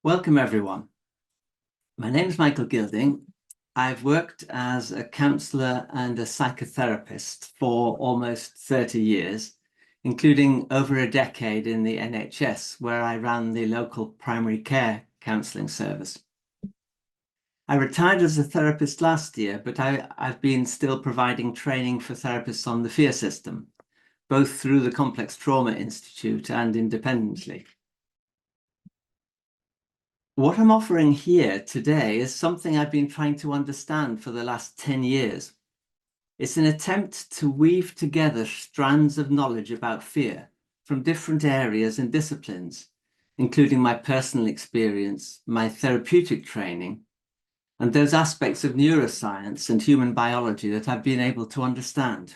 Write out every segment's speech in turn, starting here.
Welcome, everyone. My name is Michael Gilding. I've worked as a counsellor and a psychotherapist for almost 30 years, including over a decade in the NHS, where I ran the local primary care counselling service. I retired as a therapist last year, but I've been still providing training for therapists on the fear system, both through the Complex Trauma Institute and independently. What I'm offering here today is something I've been trying to understand for the last 10 years. It's an attempt to weave together strands of knowledge about fear from different areas and disciplines, including my personal experience, my therapeutic training, and those aspects of neuroscience and human biology that I've been able to understand.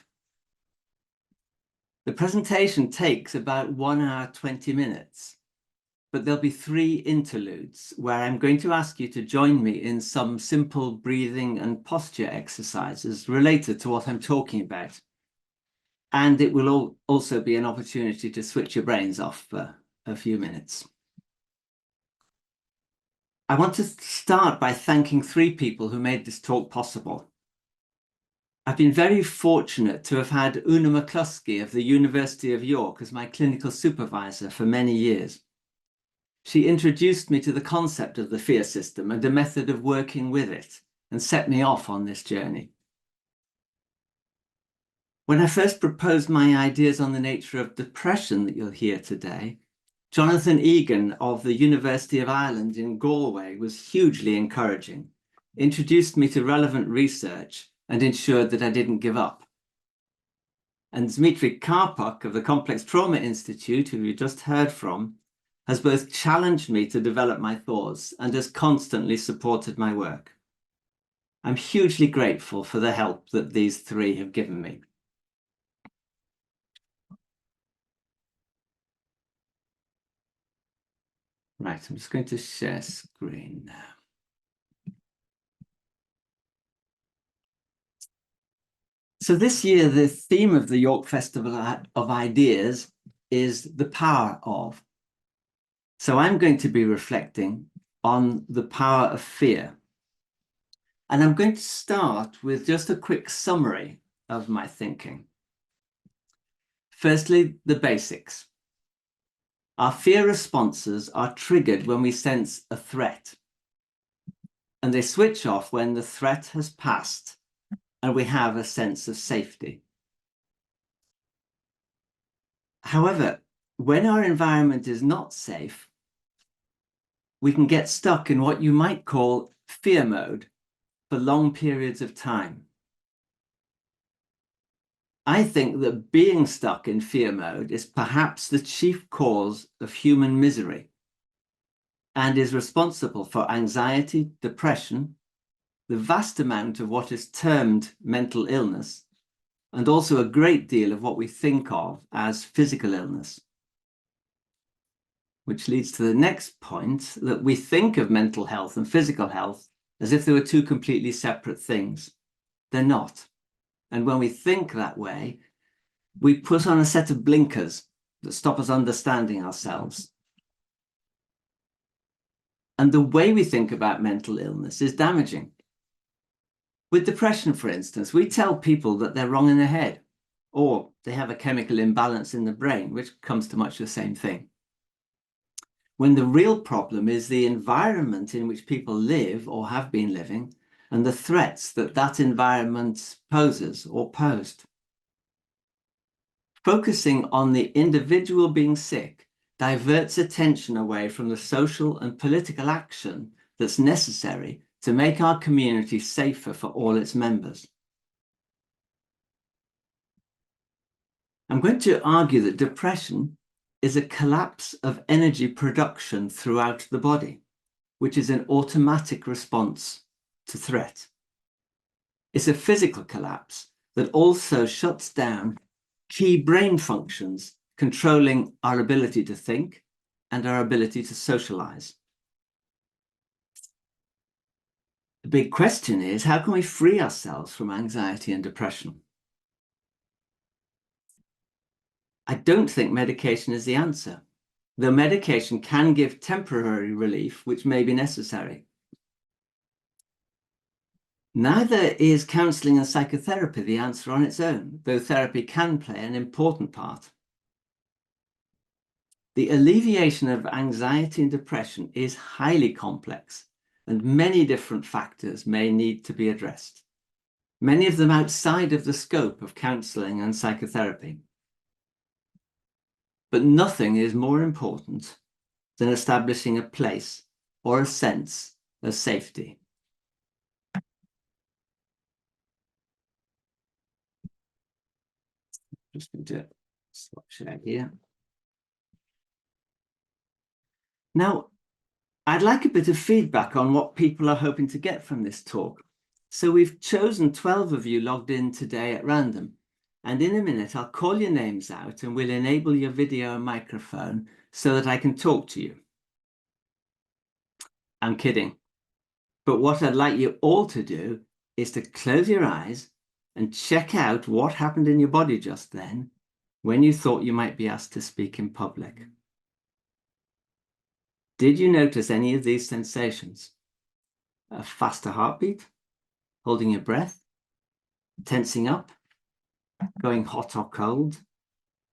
The presentation takes about 1 hour, 20 minutes. But there'll be 3 interludes where I'm going to ask you to join me in some simple breathing and posture exercises related to what I'm talking about. And it will also be an opportunity to switch your brains off for a few minutes. I want to start by thanking 3 people who made this talk possible. I've been very fortunate to have had Una McCluskey of the University of York as my clinical supervisor for many years. She introduced me to the concept of the fear system and a method of working with it, and set me off on this journey. When I first proposed my ideas on the nature of depression that you'll hear today, Jonathan Egan of the University of Ireland in Galway was hugely encouraging, introduced me to relevant research, and ensured that I didn't give up. And Dmitry Karpuk of the Complex Trauma Institute, who you just heard from, has both challenged me to develop my thoughts and has constantly supported my work. I'm hugely grateful for the help that these 3 have given me. Right, I'm just going to share screen now. So this year, the theme of the York Festival of Ideas is the power of. So I'm going to be reflecting on the power of fear. And I'm going to start with just a quick summary of my thinking. Firstly, the basics. Our fear responses are triggered when we sense a threat, and they switch off when the threat has passed and we have a sense of safety. However, when our environment is not safe, we can get stuck in what you might call fear mode for long periods of time. I think that being stuck in fear mode is perhaps the chief cause of human misery and is responsible for anxiety, depression, the vast amount of what is termed mental illness, and also a great deal of what we think of as physical illness. Which leads to the next point, that we think of mental health and physical health as if they were 2 completely separate things. They're not. And when we think that way, we put on a set of blinkers that stop us understanding ourselves. And the way we think about mental illness is damaging. With depression, for instance, we tell people that they're wrong in the head, or they have a chemical imbalance in the brain, which comes to much the same thing. When the real problem is the environment in which people live or have been living, and the threats that that environment poses or posed. Focusing on the individual being sick diverts attention away from the social and political action that's necessary to make our community safer for all its members. I'm going to argue that depression is a collapse of energy production throughout the body, which is an automatic response to threat. It's a physical collapse that also shuts down key brain functions controlling our ability to think and our ability to socialize. The big question is, how can we free ourselves from anxiety and depression? I don't think medication is the answer. though medication can give temporary relief, which may be necessary. Neither is counselling and psychotherapy the answer on its own, though therapy can play an important part. The alleviation of anxiety and depression is highly complex, and many different factors may need to be addressed, many of them outside of the scope of counselling and psychotherapy. But nothing is more important than establishing a place or a sense of safety. Just going to stop share here. Now, I'd like a bit of feedback on what people are hoping to get from this talk. So we've chosen 12 of you logged in today at random. And in a minute, I'll call your names out and we'll enable your video and microphone so that I can talk to you. I'm kidding. But what I'd like you all to do is to close your eyes and check out what happened in your body just then when you thought you might be asked to speak in public. Did you notice any of these sensations? A faster heartbeat, holding your breath, tensing up, going hot or cold,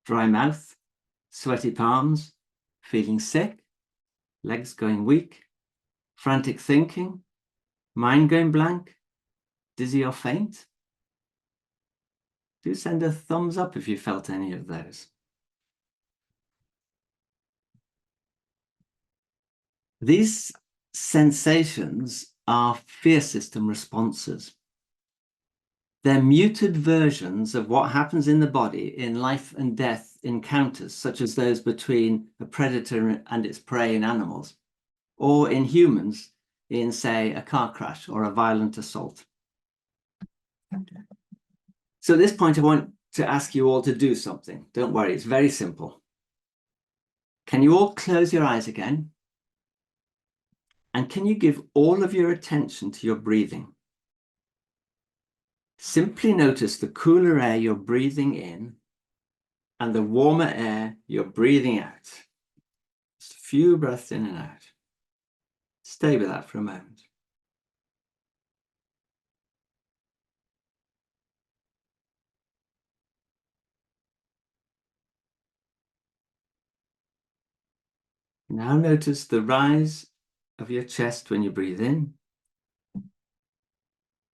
dry mouth, sweaty palms, feeling sick, legs going weak, frantic thinking, mind going blank, dizzy or faint? Do send a thumbs up if you felt any of those. These sensations are fear system responses. They're muted versions of what happens in the body in life and death encounters, such as those between a predator and its prey in animals, or in humans in, say, a car crash or a violent assault. So at this point, I want to ask you all to do something. Don't worry, it's very simple. Can you all close your eyes again? And can you give all of your attention to your breathing? Simply notice the cooler air you're breathing in and the warmer air you're breathing out. Just a few breaths in and out. Stay with that for a moment. Now notice the rise of your chest when you breathe in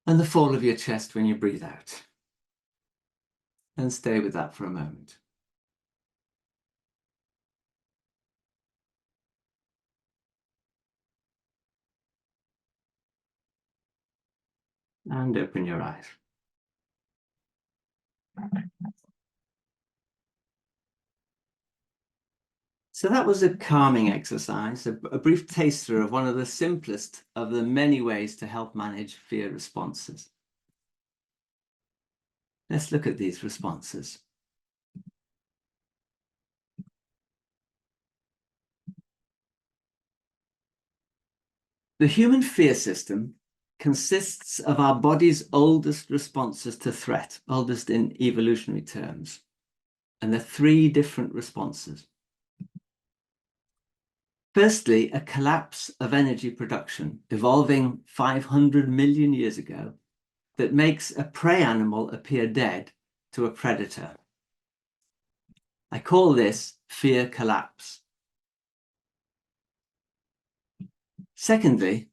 and the fall of your chest when you breathe out. And stay with that for a moment. And open your eyes. So that was a calming exercise, a brief taster of one of the simplest of the many ways to help manage fear responses. Let's look at these responses. The human fear system consists of our body's oldest responses to threat, oldest in evolutionary terms. And there are three different responses. Firstly, a collapse of energy production, evolving 500 million years ago, that makes a prey animal appear dead to a predator. I call this fear collapse. Secondly,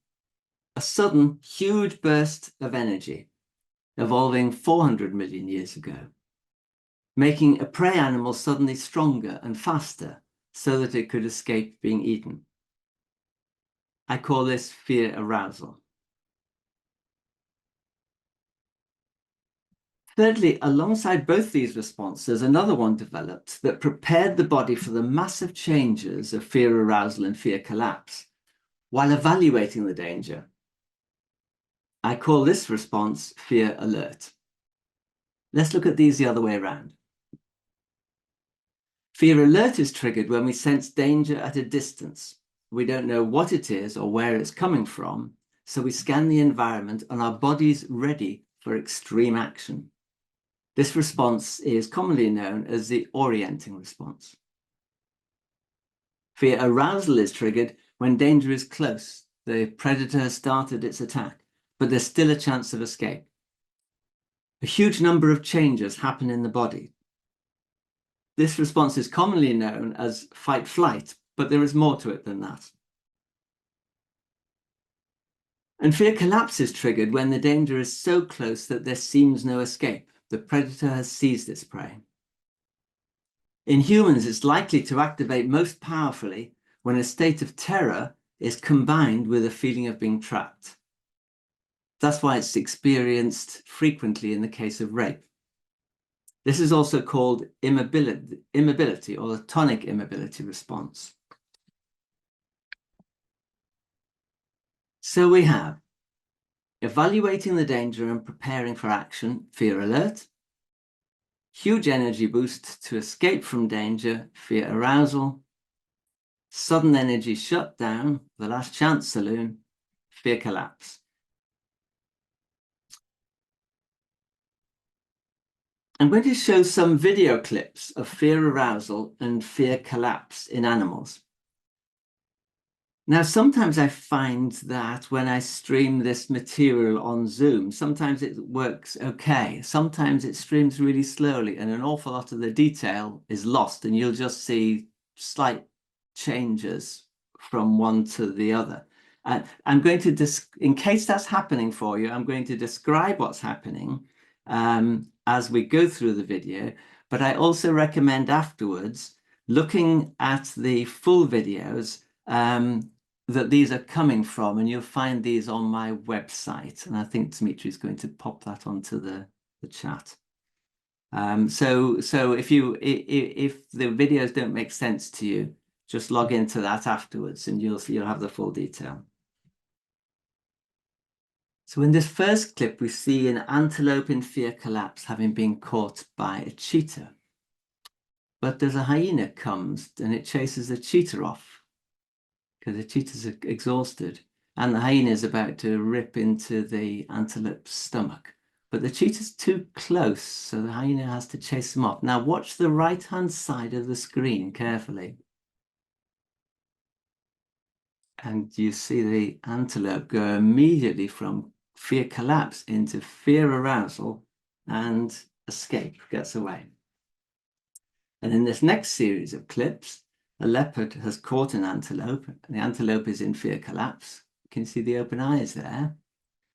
a sudden huge burst of energy, evolving 400 million years ago, making a prey animal suddenly stronger and faster so that it could escape being eaten. I call this fear arousal. Thirdly, alongside both these responses, another one developed that prepared the body for the massive changes of fear arousal and fear collapse while evaluating the danger. I call this response fear alert. Let's look at these the other way around. Fear alert is triggered when we sense danger at a distance. We don't know what it is or where it's coming from, so we scan the environment and our body's ready for extreme action. This response is commonly known as the orienting response. Fear arousal is triggered when danger is close. The predator has started its attack, but there's still a chance of escape. A huge number of changes happen in the body. This response is commonly known as fight-flight, but there is more to it than that. And fear collapse is triggered when the danger is so close that there seems no escape. The predator has seized its prey. In humans, it's likely to activate most powerfully when a state of terror is combined with a feeling of being trapped. That's why it's experienced frequently in the case of rape. This is also called immobility or the tonic immobility response. So we have evaluating the danger and preparing for action, fear alert. Huge energy boost to escape from danger, fear arousal. Sudden energy shutdown, the last chance saloon, fear collapse. I'm going to show some video clips of fear arousal and fear collapse in animals. Now, sometimes I find that when I stream this material on Zoom, sometimes it works okay. Sometimes it streams really slowly and an awful lot of the detail is lost and you'll just see slight changes from one to the other. I'm going to, in case that's happening for you, I'm going to describe what's happening as we go through the video, but I also recommend afterwards looking at the full videos that these are coming from, and you'll find these on my website. And I think Dimitri is going to pop that onto the chat. So if the videos don't make sense to you, just log into that afterwards and you'll have the full detail. So in this first clip, we see an antelope in fear collapse having been caught by a cheetah. But as a hyena comes and it chases the cheetah off because the cheetah's exhausted and the hyena is about to rip into the antelope's stomach. But the cheetah's too close, so the hyena has to chase him off. Now watch the right-hand side of the screen carefully. And you see the antelope go immediately from fear collapse into fear arousal and escape, gets away. And in this next series of clips, a leopard has caught an antelope, and the antelope is in fear collapse. You can see the open eyes there,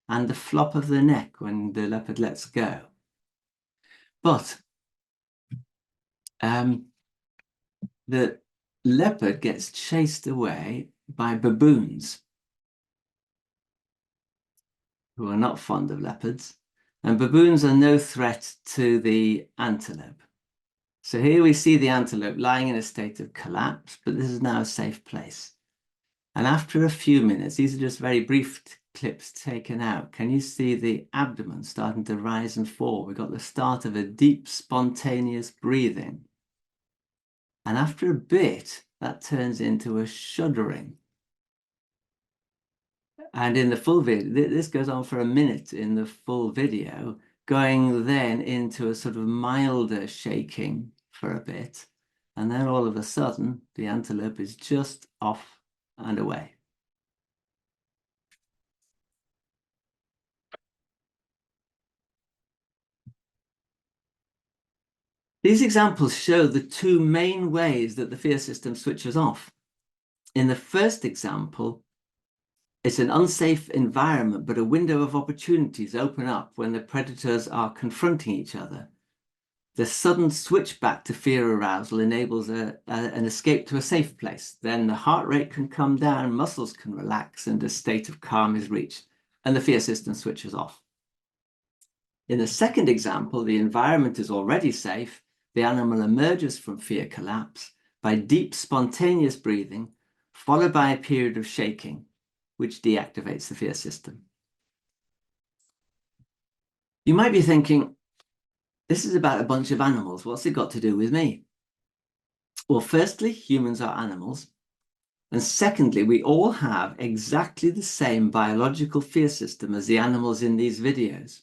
and the flop of the neck when the leopard lets go. But the leopard gets chased away by baboons, who are not fond of leopards, and baboons are no threat to the antelope. So here we see the antelope lying in a state of collapse, but this is now a safe place. And after a few minutes, these are just very brief clips taken out. Can you see the abdomen starting to rise and fall? We've got the start of a deep, spontaneous breathing. And after a bit, that turns into a shuddering. And in the full video, this goes on for a minute in the full video, going then into a sort of milder shaking for a bit. And then all of a sudden, the antelope is just off and away. These examples show the two main ways that the fear system switches off. In the first example, it's an unsafe environment, but a window of opportunities open up when the predators are confronting each other. The sudden switch back to fear arousal enables an escape to a safe place. Then the heart rate can come down, muscles can relax, and a state of calm is reached, and the fear system switches off. In the second example, the environment is already safe. The animal emerges from fear collapse by deep, spontaneous breathing, followed by a period of shaking, which deactivates the fear system. You might be thinking, this is about a bunch of animals. What's it got to do with me? Well, firstly, humans are animals. And secondly, we all have exactly the same biological fear system as the animals in these videos.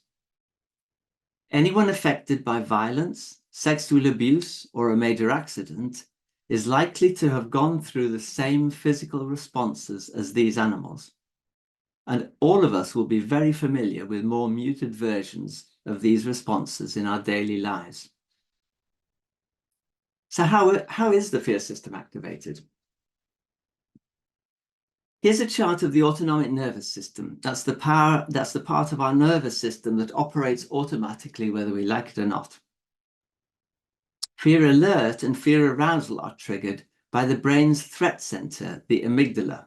Anyone affected by violence, sexual abuse, or a major accident is likely to have gone through the same physical responses as these animals. And all of us will be very familiar with more muted versions of these responses in our daily lives. So how is the fear system activated? Here's a chart of the autonomic nervous system. That's the part of our nervous system that operates automatically whether we like it or not. Fear alert and fear arousal are triggered by the brain's threat center, the amygdala.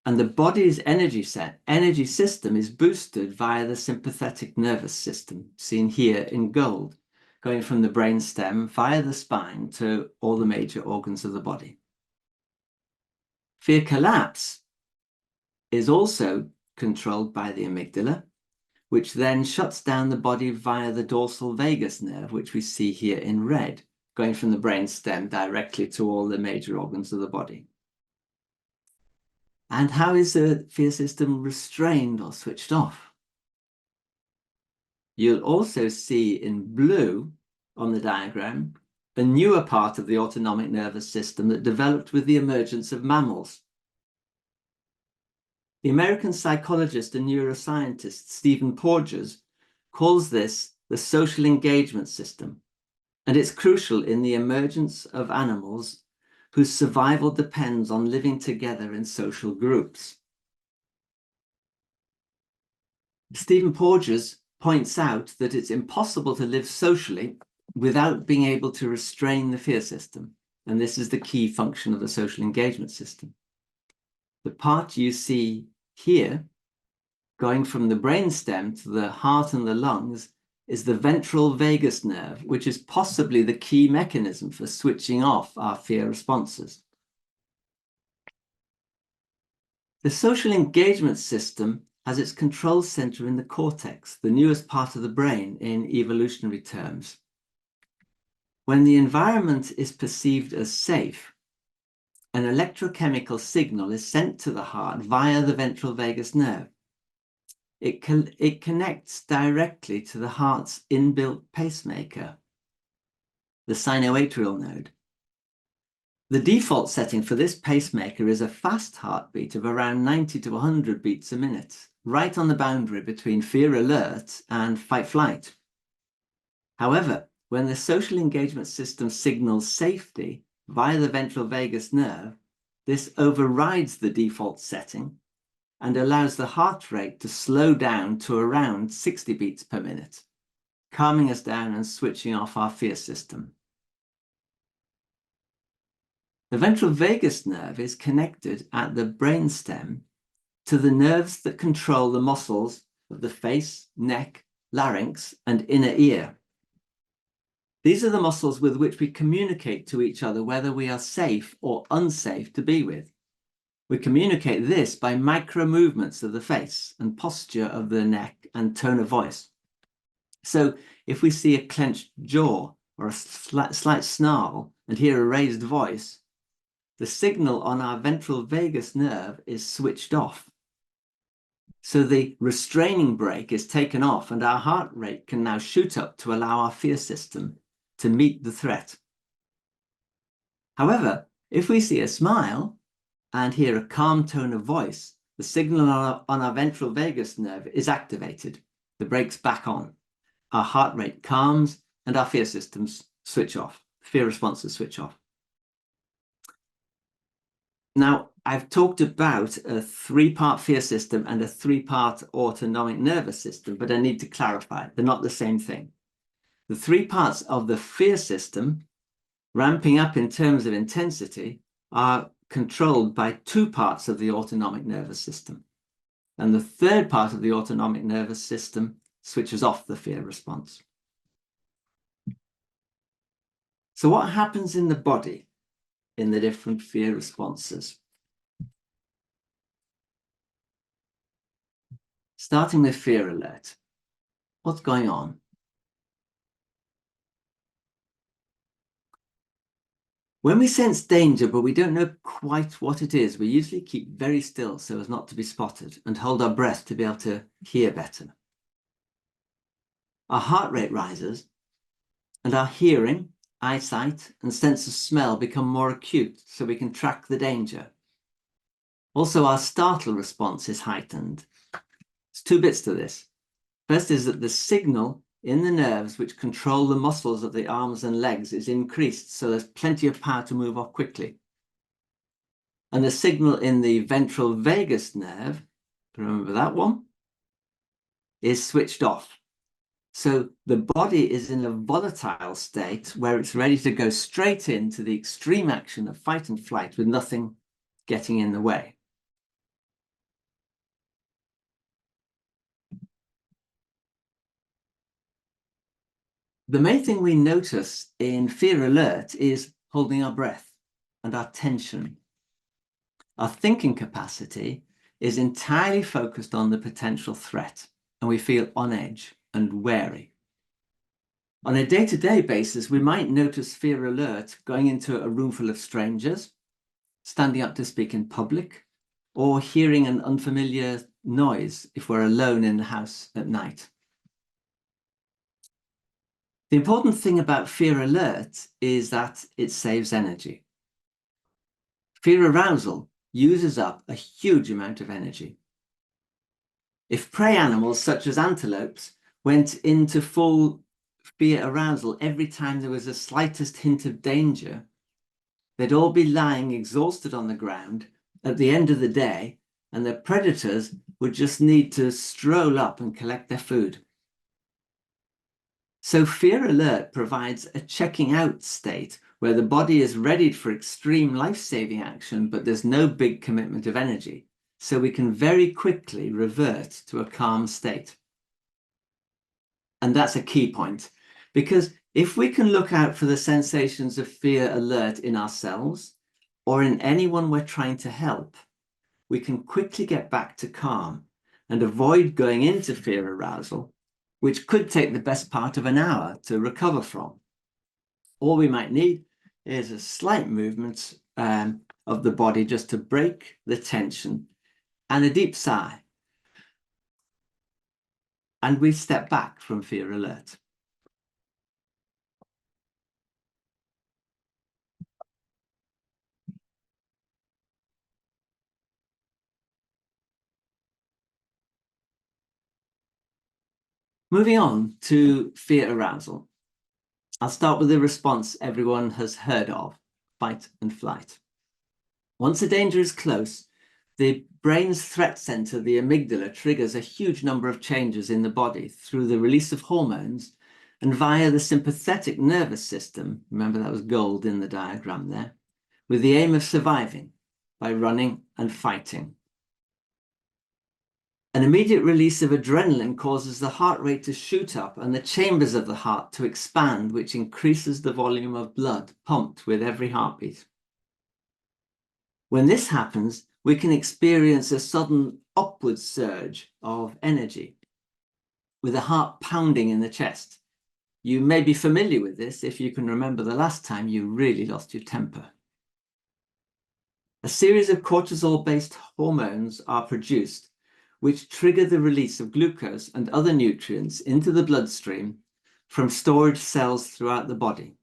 And the body's energy system is boosted via the sympathetic nervous system, seen here in gold, going from the brain stem via the spine to all the major organs of the body. Fear collapse is also controlled by the amygdala, which then shuts down the body via the dorsal vagus nerve, which we see here in red, going from the brain stem directly to all the major organs of the body. And how is the fear system restrained or switched off? You'll also see in blue on the diagram a newer part of the autonomic nervous system that developed with the emergence of mammals. The American psychologist and neuroscientist Stephen Porges calls this the social engagement system, and it's crucial in the emergence of animals whose survival depends on living together in social groups. Stephen Porges points out that it's impossible to live socially without being able to restrain the fear system, and this is the key function of the social engagement system. The part you see here, going from the brainstem to the heart and the lungs, is the ventral vagus nerve, which is possibly the key mechanism for switching off our fear responses. The social engagement system has its control center in the cortex, the newest part of the brain in evolutionary terms. When the environment is perceived as safe, an electrochemical signal is sent to the heart via the ventral vagus nerve. It connects directly to the heart's inbuilt pacemaker, the sinoatrial node. The default setting for this pacemaker is a fast heartbeat of around 90 to 100 beats a minute, right on the boundary between fear alert and fight flight. However, when the social engagement system signals safety via the ventral vagus nerve, this overrides the default setting and allows the heart rate to slow down to around 60 beats per minute, calming us down and switching off our fear system. The ventral vagus nerve is connected at the brainstem to the nerves that control the muscles of the face, neck, larynx, and inner ear. These are the muscles with which we communicate to each other whether we are safe or unsafe to be with. We communicate this by micro movements of the face and posture of the neck and tone of voice. So if we see a clenched jaw or a slight snarl and hear a raised voice, the signal on our ventral vagus nerve is switched off. So the restraining brake is taken off and our heart rate can now shoot up to allow our fear system to meet the threat. However, if we see a smile and hear a calm tone of voice, the signal on our ventral vagus nerve is activated. The brake's back on. Our heart rate calms and our fear systems switch off. Fear responses switch off. Now, I've talked about a three-part fear system and a three-part autonomic nervous system, but I need to clarify, they're not the same thing. The three parts of the fear system, ramping up in terms of intensity, are controlled by two parts of the autonomic nervous system. And the third part of the autonomic nervous system switches off the fear response. So what happens in the body in the different fear responses? Starting with fear alert. What's going on? When we sense danger, but we don't know quite what it is, we usually keep very still so as not to be spotted and hold our breath to be able to hear better. Our heart rate rises and our hearing eyesight, and sense of smell become more acute so we can track the danger. Also, our startle response is heightened. There's two bits to this. First is that the signal in the nerves which control the muscles of the arms and legs is increased, so there's plenty of power to move off quickly. And the signal in the ventral vagus nerve, remember that one, is switched off. So the body is in a volatile state where it's ready to go straight into the extreme action of fight and flight with nothing getting in the way. The main thing we notice in fear alert is holding our breath and our tension. Our thinking capacity is entirely focused on the potential threat, and we feel on edge and wary. On a day-to-day basis, we might notice fear alert going into a room full of strangers, standing up to speak in public, or hearing an unfamiliar noise if we're alone in the house at night. The important thing about fear alert is that it saves energy. Fear arousal uses up a huge amount of energy. If prey animals such as antelopes went into full fear arousal every time there was the slightest hint of danger, they'd all be lying exhausted on the ground at the end of the day, and the predators would just need to stroll up and collect their food. So fear alert provides a checking out state where the body is readied for extreme life-saving action, but there's no big commitment of energy. So we can very quickly revert to a calm state. And that's a key point, because if we can look out for the sensations of fear alert in ourselves or in anyone we're trying to help, we can quickly get back to calm and avoid going into fear arousal, which could take the best part of an hour to recover from. All we might need is a slight movement of the body just to break the tension and a deep sigh. And we step back from fear alert. Moving on to fear arousal. I'll start with the response everyone has heard of, fight and flight. Once a danger is close, the brain's threat center, the amygdala, triggers a huge number of changes in the body through the release of hormones and via the sympathetic nervous system, remember that was gold in the diagram there, with the aim of surviving by running and fighting. An immediate release of adrenaline causes the heart rate to shoot up and the chambers of the heart to expand, which increases the volume of blood pumped with every heartbeat. When this happens, we can experience a sudden upward surge of energy with a heart pounding in the chest. You may be familiar with this if you can remember the last time you really lost your temper. A series of cortisol-based hormones are produced, which trigger the release of glucose and other nutrients into the bloodstream from storage cells throughout the body.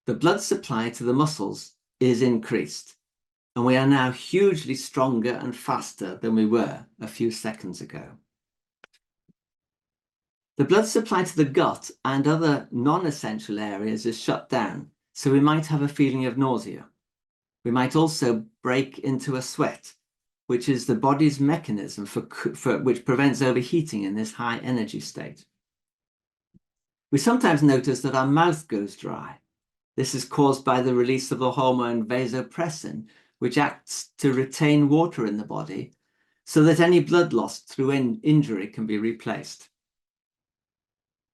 The blood supply to the muscles is increased, and we are now hugely stronger and faster than we were a few seconds ago. The blood supply to the gut and other non-essential areas is shut down, so we might have a feeling of nausea. We might also break into a sweat, which is the body's mechanism which prevents overheating in this high energy state. We sometimes notice that our mouth goes dry. This is caused by the release of the hormone vasopressin, which acts to retain water in the body so that any blood lost through injury can be replaced.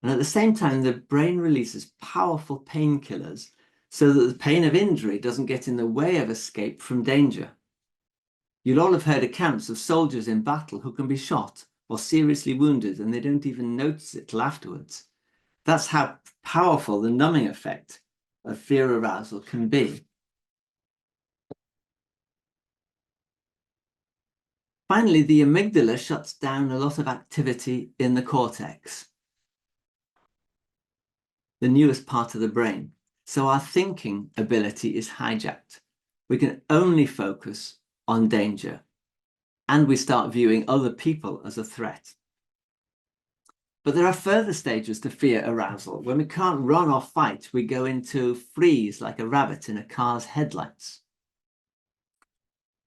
And at the same time, the brain releases powerful painkillers so that the pain of injury doesn't get in the way of escape from danger. You'll all have heard accounts of soldiers in battle who can be shot or seriously wounded and they don't even notice it till afterwards. That's how powerful the numbing effect of fear arousal can be. Finally, the amygdala shuts down a lot of activity in the cortex. the newest part of the brain. So our thinking ability is hijacked. We can only focus on danger, and we start viewing other people as a threat. But there are further stages to fear arousal. When we can't run or fight, we go into freeze like a rabbit in a car's headlights.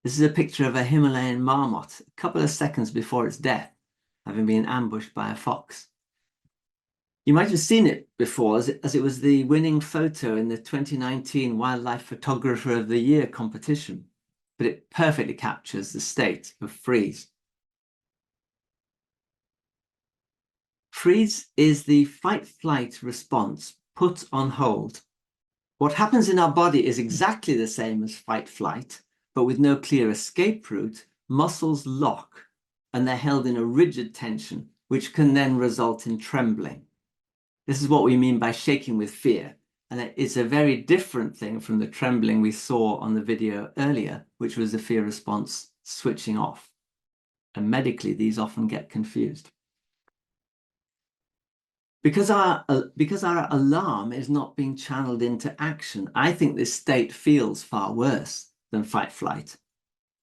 This is a picture of a Himalayan marmot a couple of seconds before its death, having been ambushed by a fox. You might have seen it before as it was the winning photo in the 2019 Wildlife Photographer of the Year competition, but it perfectly captures the state of freeze. Freeze is the fight-flight response put on hold. What happens in our body is exactly the same as fight-flight, but with no clear escape route. Muscles lock and they're held in a rigid tension, which can then result in trembling. This is what we mean by shaking with fear, and it's a very different thing from the trembling we saw on the video earlier, which was the fear response switching off. And medically, these often get confused. Because our alarm is not being channeled into action, I think this state feels far worse than fight-flight.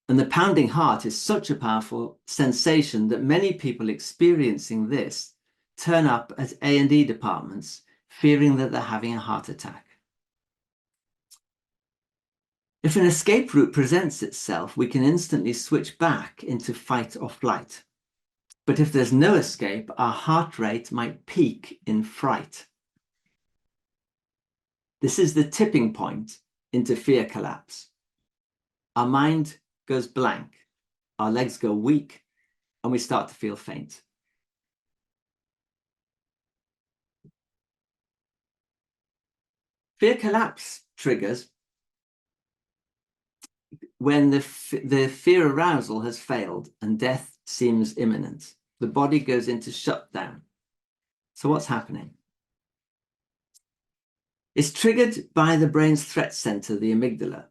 And the pounding heart is such a powerful sensation that many people experiencing this turn up at A&E departments fearing that they're having a heart attack. If an escape route presents itself, we can instantly switch back into fight or flight. But if there's no escape, our heart rate might peak in fright. This is the tipping point into fear collapse. Our mind goes blank, our legs go weak, and we start to feel faint. Fear collapse triggers when the fear arousal has failed and death seems imminent. The body goes into shutdown. So what's happening? It's triggered by the brain's threat center, the amygdala,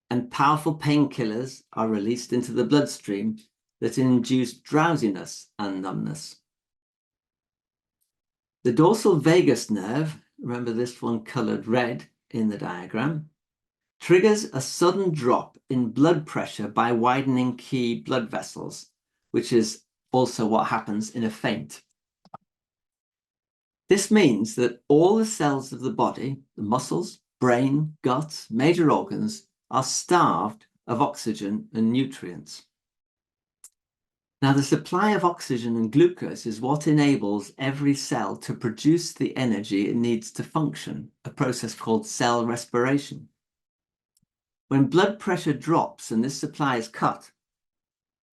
and powerful painkillers are released into the bloodstream that induce drowsiness and numbness. The dorsal vagus nerve, remember this one colored red in the diagram, triggers a sudden drop in blood pressure by widening key blood vessels, which is also what happens in a faint. This means that all the cells of the body, the muscles, brain, gut, major organs, are starved of oxygen and nutrients. Now, the supply of oxygen and glucose is what enables every cell to produce the energy it needs to function, a process called cell respiration. When blood pressure drops and this supply is cut,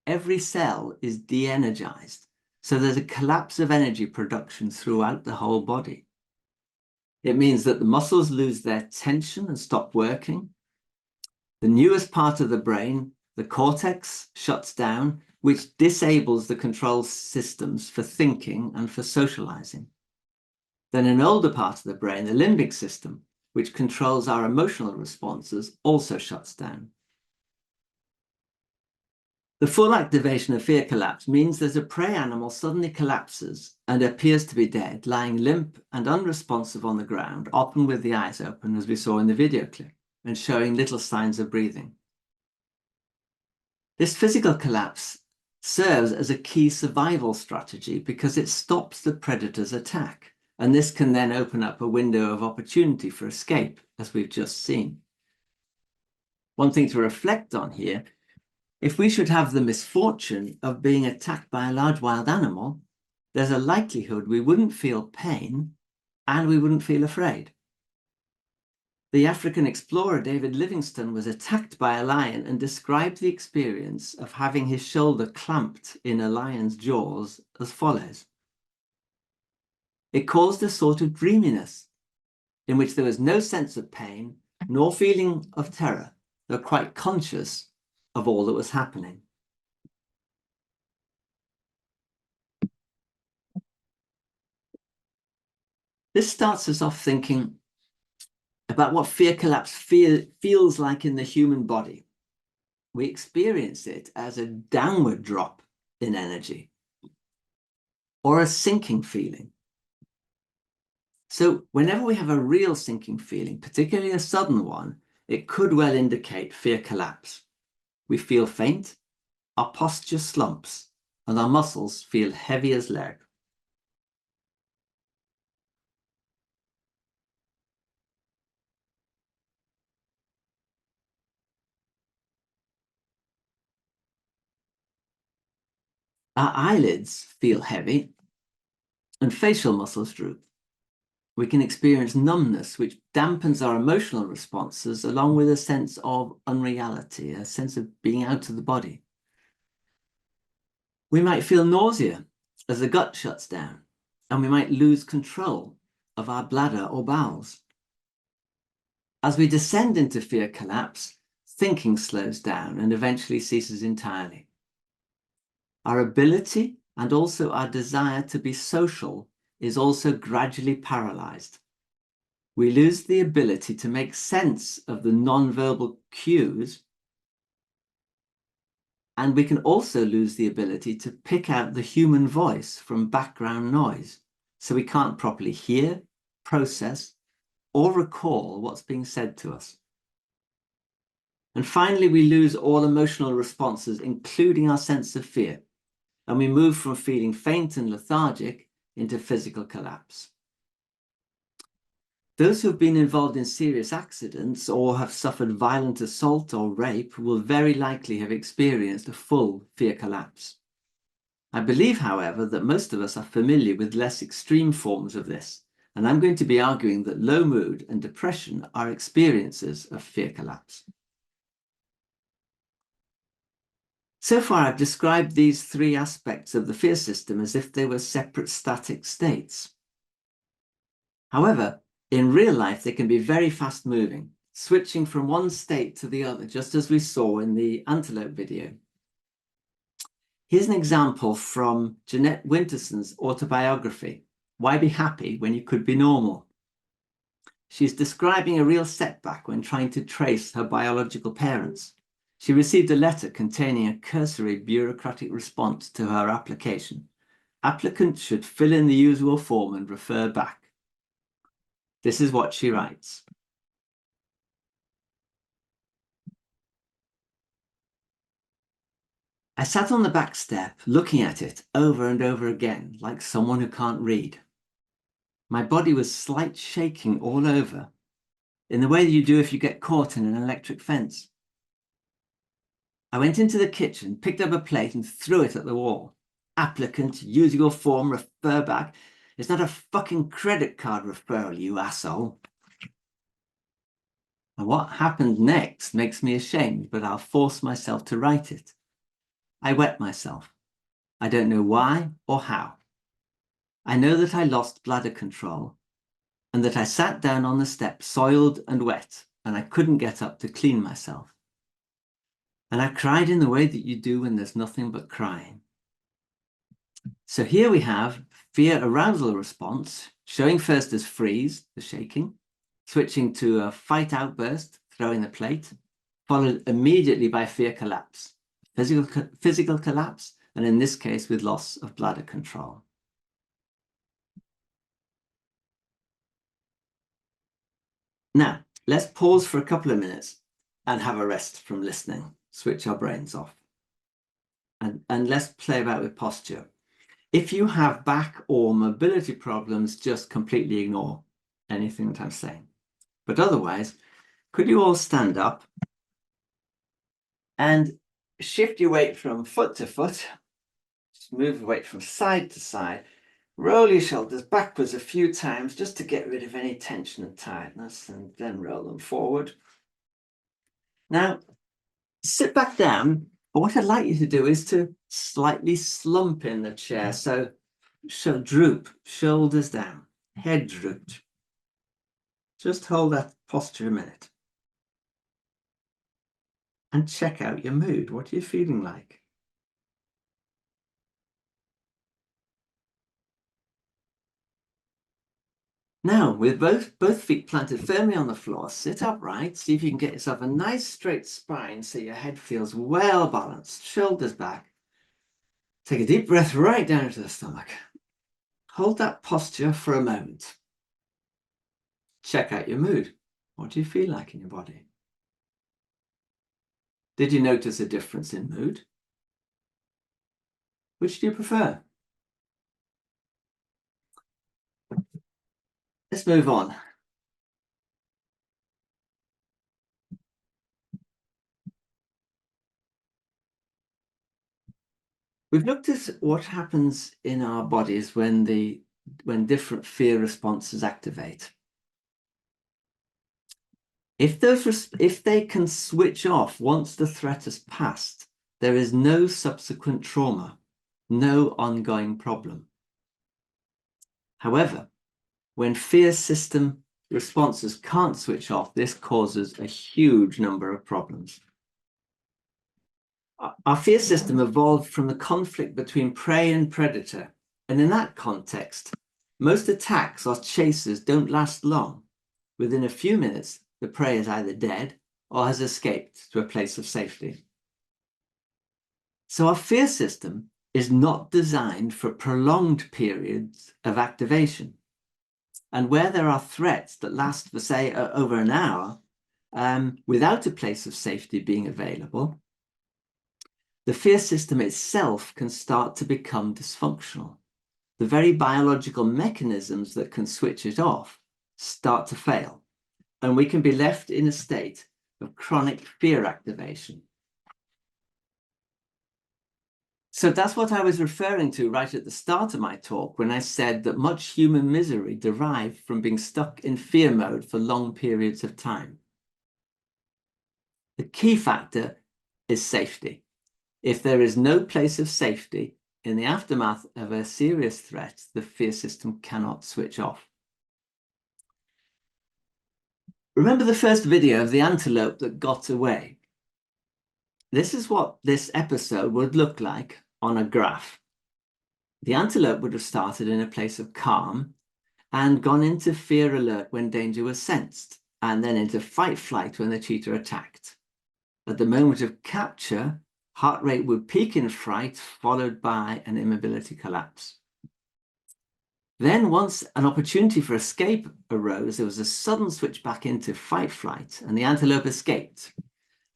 every cell is de-energized, so there's a collapse of energy production throughout the whole body. It means that the muscles lose their tension and stop working. The newest part of the brain, the cortex, shuts down, which disables the control systems for thinking and for socializing. Then an older part of the brain, the limbic system, which controls our emotional responses, also shuts down. The full activation of fear collapse means that a prey animal suddenly collapses and appears to be dead, lying limp and unresponsive on the ground, often with the eyes open, as we saw in the video clip, and showing little signs of breathing. This physical collapse serves as a key survival strategy because it stops the predator's attack, and this can then open up a window of opportunity for escape, as we've just seen. One thing to reflect on here: if we should have the misfortune of being attacked by a large wild animal, there's a likelihood we wouldn't feel pain and we wouldn't feel afraid. The African explorer David Livingstone was attacked by a lion and described the experience of having his shoulder clamped in a lion's jaws as follows. It caused a sort of dreaminess in which there was no sense of pain nor feeling of terror, though quite conscious of all that was happening. This starts us off thinking about what fear collapse feels like in the human body. We experience it as a downward drop in energy or a sinking feeling. So whenever we have a real sinking feeling, particularly a sudden one, it could well indicate fear collapse. We feel faint, our posture slumps, and our muscles feel heavy as lead. Our eyelids feel heavy and facial muscles droop. We can experience numbness, which dampens our emotional responses, along with a sense of unreality, a sense of being out of the body. We might feel nausea as the gut shuts down, and we might lose control of our bladder or bowels. As we descend into fear collapse, thinking slows down and eventually ceases entirely. Our ability and also our desire to be social is also gradually paralyzed. We lose the ability to make sense of the non-verbal cues, and we can also lose the ability to pick out the human voice from background noise, so we can't properly hear, process, or recall what's being said to us. And finally, we lose all emotional responses, including our sense of fear, and we move from feeling faint and lethargic into physical collapse. Those who have been involved in serious accidents or have suffered violent assault or rape will very likely have experienced a full fear collapse. I believe, however, that most of us are familiar with less extreme forms of this, and I'm going to be arguing that low mood and depression are experiences of fear collapse. So far, I've described these three aspects of the fear system as if they were separate static states. However, in real life, they can be very fast moving, switching from one state to the other, just as we saw in the antelope video. Here's an example from Jeanette Winterson's autobiography, Why Be Happy When You Could Be Normal? She's describing a real setback when trying to trace her biological parents. She received a letter containing a cursory bureaucratic response to her application. Applicant should fill in the usual form and refer back. This is what she writes. I sat on the back step, looking at it over and over again, like someone who can't read. My body was slight shaking all over, in the way that you do if you get caught in an electric fence. I went into the kitchen, picked up a plate and threw it at the wall. Applicant, usual form, refer back. It's not a fucking credit card referral, you asshole. And what happened next makes me ashamed, but I'll force myself to write it. I wet myself. I don't know why or how. I know that I lost bladder control and that I sat down on the step, soiled and wet, and I couldn't get up to clean myself. And I cried in the way that you do when there's nothing but crying. So here we have fear arousal response, showing first as freeze, the shaking, switching to a fight outburst, throwing the plate, followed immediately by fear collapse, physical collapse, and in this case with loss of bladder control. Now, let's pause for a couple of minutes and have a rest from listening, switch our brains off. And let's play about with posture. If you have back or mobility problems, just completely ignore anything that I'm saying. But otherwise, could you all stand up and shift your weight from foot to foot, just move the weight from side to side, roll your shoulders backwards a few times just to get rid of any tension and tiredness, and then roll them forward. Now, sit back down, but what I'd like you to do is to slightly slump in the chair. So droop, shoulders down, head drooped. Just hold that posture a minute. And check out your mood. What are you feeling like? Now, with both feet planted firmly on the floor, sit upright. See if you can get yourself a nice straight spine so your head feels well balanced, shoulders back. Take a deep breath right down into the stomach. Hold that posture for a moment. Check out your mood. What do you feel like in your body? Did you notice a difference in mood? Which do you prefer? Let's move on. We've looked at what happens in our bodies when different fear responses activate. If they can switch off once the threat has passed, there is no subsequent trauma, no ongoing problem. However, when fear system responses can't switch off, this causes a huge number of problems. Our fear system evolved from the conflict between prey and predator, and in that context, most attacks or chases don't last long. Within a few minutes, the prey is either dead or has escaped to a place of safety. So our fear system is not designed for prolonged periods of activation. And where there are threats that last for, say, over an hour, without a place of safety being available, the fear system itself can start to become dysfunctional. The very biological mechanisms that can switch it off start to fail, and we can be left in a state of chronic fear activation. So that's what I was referring to right at the start of my talk when I said that much human misery derived from being stuck in fear mode for long periods of time. The key factor is safety. If there is no place of safety in the aftermath of a serious threat, the fear system cannot switch off. Remember the first video of the antelope that got away? This is what this episode would look like on a graph. The antelope would have started in a place of calm and gone into fear alert when danger was sensed, and then into fight flight when the cheetah attacked. At the moment of capture, heart rate would peak in fright, followed by an immobility collapse. Then, once an opportunity for escape arose, there was a sudden switch back into fight flight, and the antelope escaped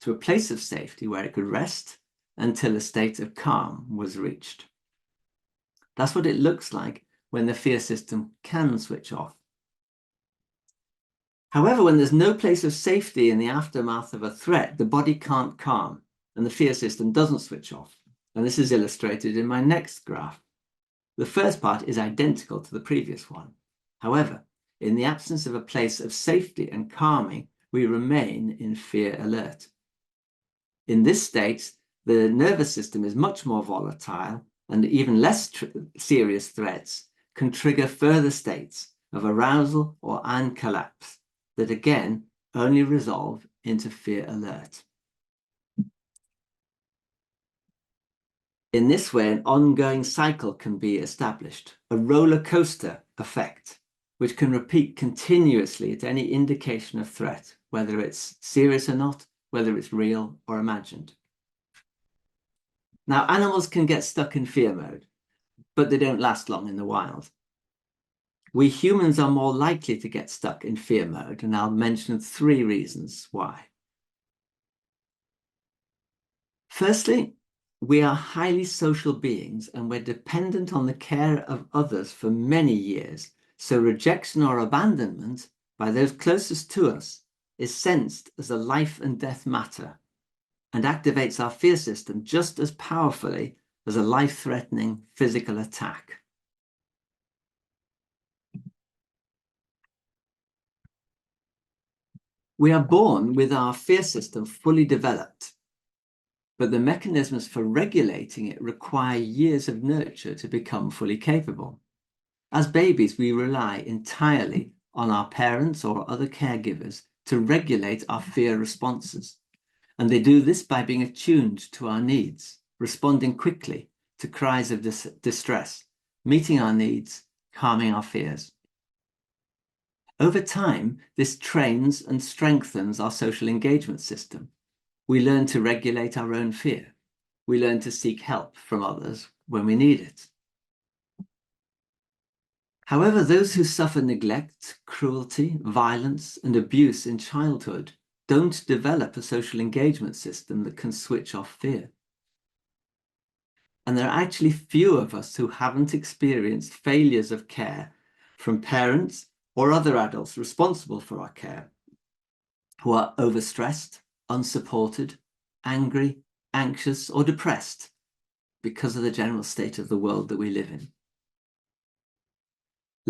to a place of safety where it could rest until a state of calm was reached. That's what it looks like when the fear system can switch off. However, when there's no place of safety in the aftermath of a threat, the body can't calm and the fear system doesn't switch off. And this is illustrated in my next graph. The first part is identical to the previous one. However, in the absence of a place of safety and calming, we remain in fear alert. In this state, the nervous system is much more volatile, and even less serious threats can trigger further states of arousal or collapse that again only resolve into fear alert. In this way, an ongoing cycle can be established, a roller coaster effect, which can repeat continuously at any indication of threat, whether it's serious or not, whether it's real or imagined. Now, animals can get stuck in fear mode, but they don't last long in the wild. We humans are more likely to get stuck in fear mode, and I'll mention 3 reasons why. Firstly, we are highly social beings and we're dependent on the care of others for many years, so rejection or abandonment by those closest to us is sensed as a life and death matter and activates our fear system just as powerfully as a life-threatening physical attack. We are born with our fear system fully developed, but the mechanisms for regulating it require years of nurture to become fully capable. As babies, we rely entirely on our parents or other caregivers to regulate our fear responses. And they do this by being attuned to our needs, responding quickly to cries of distress, meeting our needs, calming our fears. Over time, this trains and strengthens our social engagement system. We learn to regulate our own fear. We learn to seek help from others when we need it. However, those who suffer neglect, cruelty, violence, and abuse in childhood don't develop a social engagement system that can switch off fear. And there are actually few of us who haven't experienced failures of care from parents or other adults responsible for our care, who are overstressed, unsupported, angry, anxious, or depressed because of the general state of the world that we live in.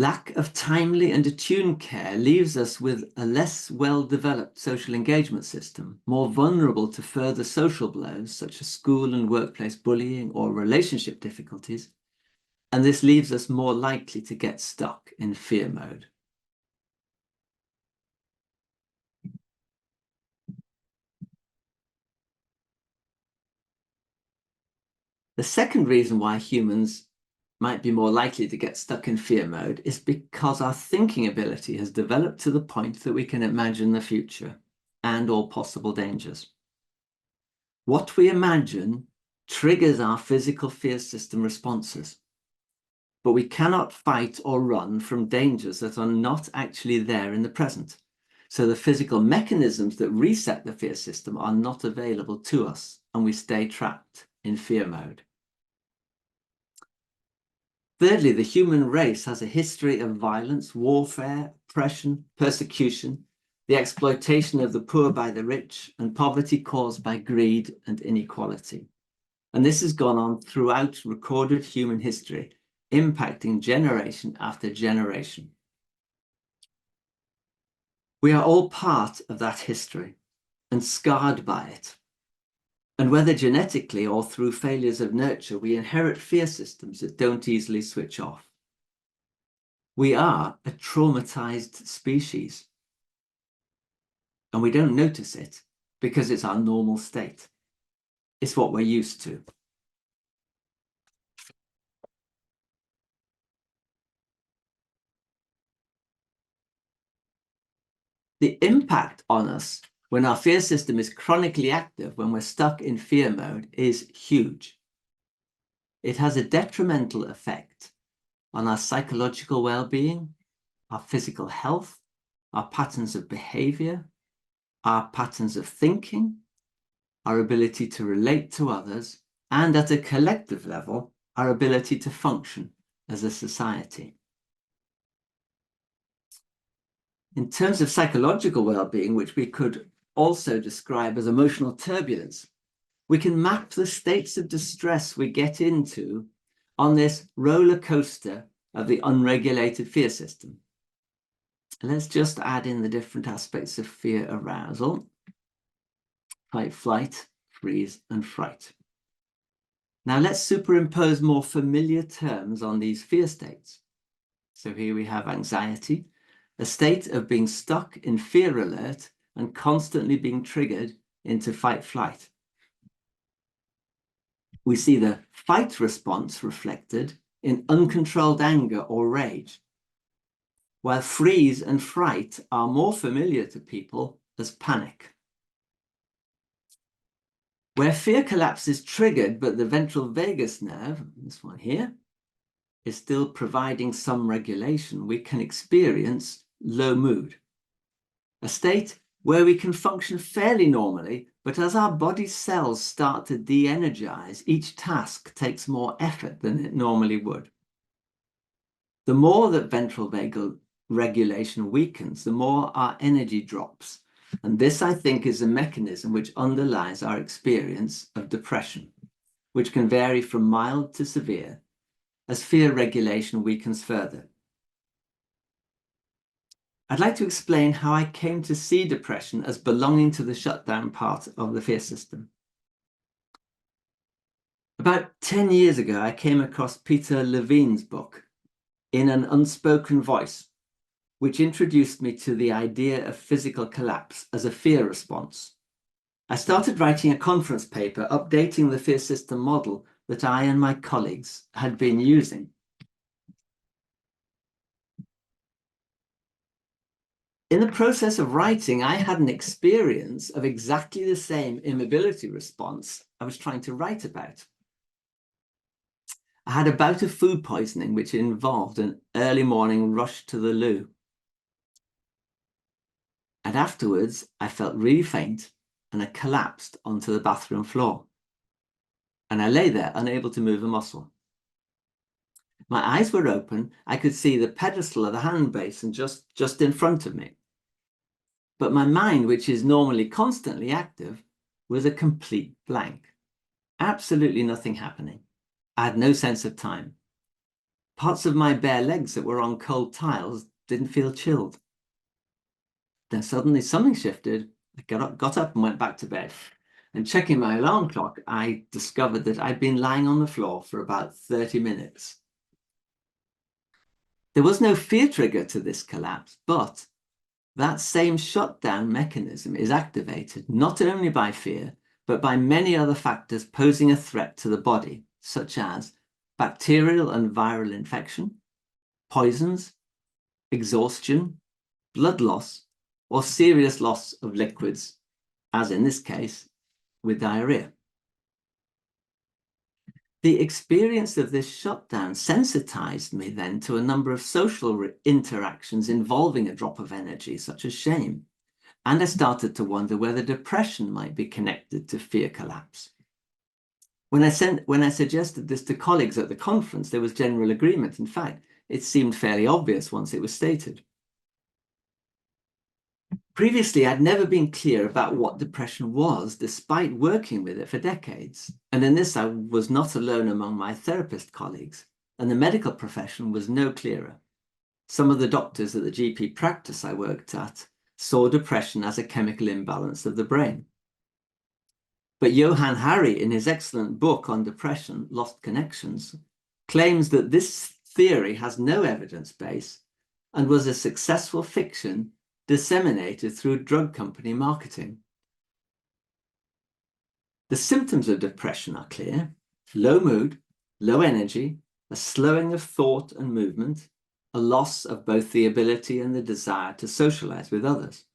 Lack of timely and attuned care leaves us with a less well-developed social engagement system, more vulnerable to further social blows such as school and workplace bullying or relationship difficulties, and this leaves us more likely to get stuck in fear mode. The second reason why humans might be more likely to get stuck in fear mode is because our thinking ability has developed to the point that we can imagine the future and all possible dangers. What we imagine triggers our physical fear system responses, but we cannot fight or run from dangers that are not actually there in the present. So the physical mechanisms that reset the fear system are not available to us, and we stay trapped in fear mode. Thirdly, the human race has a history of violence, warfare, oppression, persecution, the exploitation of the poor by the rich, and poverty caused by greed and inequality. And this has gone on throughout recorded human history, impacting generation after generation. We are all part of that history and scarred by it. And whether genetically or through failures of nurture, we inherit fear systems that don't easily switch off. We are a traumatized species, and we don't notice it because it's our normal state. It's what we're used to. The impact on us when our fear system is chronically active, when we're stuck in fear mode, is huge. It has a detrimental effect on our psychological well-being, our physical health, our patterns of behavior, our patterns of thinking, our ability to relate to others, and at a collective level, our ability to function as a society. In terms of psychological well-being, which we could also describe as emotional turbulence, we can map the states of distress we get into on this roller coaster of the unregulated fear system. Let's just add in the different aspects of fear arousal: fight, flight, freeze, and fright. Now let's superimpose more familiar terms on these fear states. So here we have anxiety, a state of being stuck in fear alert and constantly being triggered into fight flight. We see the fight response reflected in uncontrolled anger or rage, while freeze and fright are more familiar to people as panic. Where fear collapse is triggered, but the ventral vagus nerve, this one here, is still providing some regulation, we can experience low mood, a state where we can function fairly normally, but as our body cells start to de-energize, each task takes more effort than it normally would. The more that ventral vagal regulation weakens, the more our energy drops. And this, I think, is a mechanism which underlies our experience of depression, which can vary from mild to severe as fear regulation weakens further. I'd like to explain how I came to see depression as belonging to the shutdown part of the fear system. About 10 years ago, I came across Peter Levine's book, In an Unspoken Voice, which introduced me to the idea of physical collapse as a fear response. I started writing a conference paper updating the fear system model that I and my colleagues had been using. In the process of writing, I had an experience of exactly the same immobility response I was trying to write about. I had a bout of food poisoning, which involved an early morning rush to the loo. And afterwards, I felt really faint and I collapsed onto the bathroom floor. And I lay there, unable to move a muscle. My eyes were open. I could see the pedestal of the hand basin just in front of me. But my mind, which is normally constantly active, was a complete blank. Absolutely nothing happening. I had no sense of time. Parts of my bare legs that were on cold tiles didn't feel chilled. Then suddenly something shifted. I got up and went back to bed. And checking my alarm clock, I discovered that I'd been lying on the floor for about 30 minutes. There was no fear trigger to this collapse, but that same shutdown mechanism is activated not only by fear, but by many other factors posing a threat to the body, such as bacterial and viral infection, poisons, exhaustion, blood loss, or serious loss of liquids, as in this case, with diarrhea. The experience of this shutdown sensitized me then to a number of social interactions involving a drop of energy, such as shame. And I started to wonder whether depression might be connected to fear collapse. When I suggested this to colleagues at the conference, there was general agreement. In fact, it seemed fairly obvious once it was stated. Previously, I'd never been clear about what depression was, despite working with it for decades. And in this, I was not alone among my therapist colleagues, and the medical profession was no clearer. Some of the doctors at the GP practice I worked at saw depression as a chemical imbalance of the brain. But Johann Hari, in his excellent book on depression, Lost Connections, claims that this theory has no evidence base and was a successful fiction disseminated through drug company marketing. The symptoms of depression are clear: low mood, low energy, a slowing of thought and movement, a loss of both the ability and the desire to socialize with others.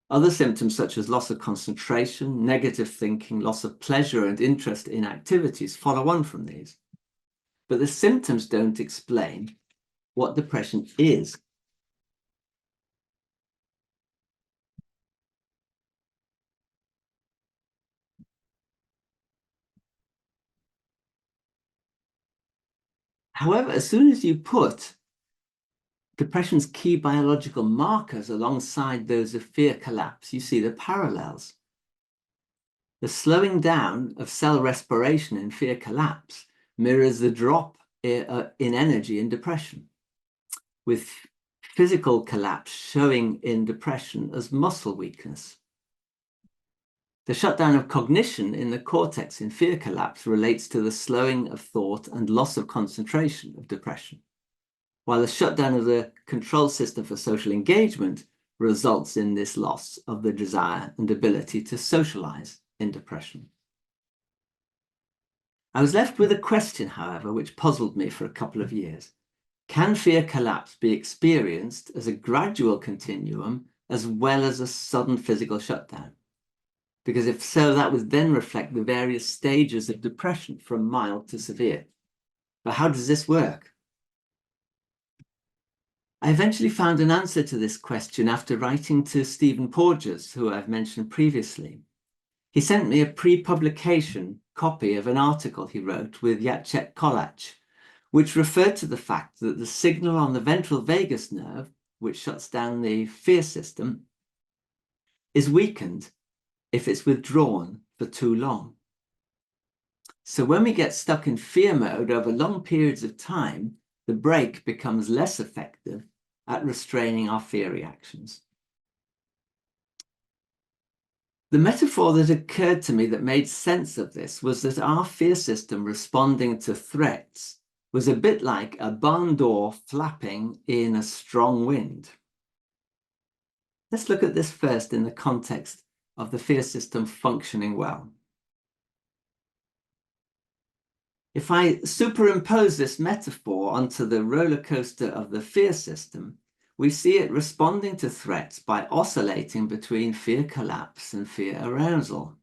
Other symptoms such as loss of concentration, negative thinking, loss of pleasure and interest in activities follow on from these. But the symptoms don't explain what depression is. However, as soon as you put depression's key biological markers alongside those of fear collapse, you see the parallels. The slowing down of cell respiration in fear collapse mirrors the drop in energy in depression, with physical collapse showing in depression as muscle weakness. The shutdown of cognition in the cortex in fear collapse relates to the slowing of thought and loss of concentration of depression, while the shutdown of the control system for social engagement results in this loss of the desire and ability to socialize in depression. I was left with a question, however, which puzzled me for a couple of years. Can fear collapse be experienced as a gradual continuum as well as a sudden physical shutdown? Because if so, that would then reflect the various stages of depression from mild to severe. But how does this work? I eventually found an answer to this question after writing to Stephen Porges, who I've mentioned previously. He sent me a pre-publication copy of an article he wrote with Jacek Kolacz, which referred to the fact that the signal on the ventral vagus nerve, which shuts down the fear system, is weakened if it's withdrawn for too long. So when we get stuck in fear mode over long periods of time, the brake becomes less effective at restraining our fear reactions. The metaphor that occurred to me that made sense of this was that our fear system responding to threats was a bit like a barn door flapping in a strong wind. Let's look at this first in the context of the fear system functioning well. If I superimpose this metaphor onto the roller coaster of the fear system, we see it responding to threats by oscillating between fear collapse and fear arousal.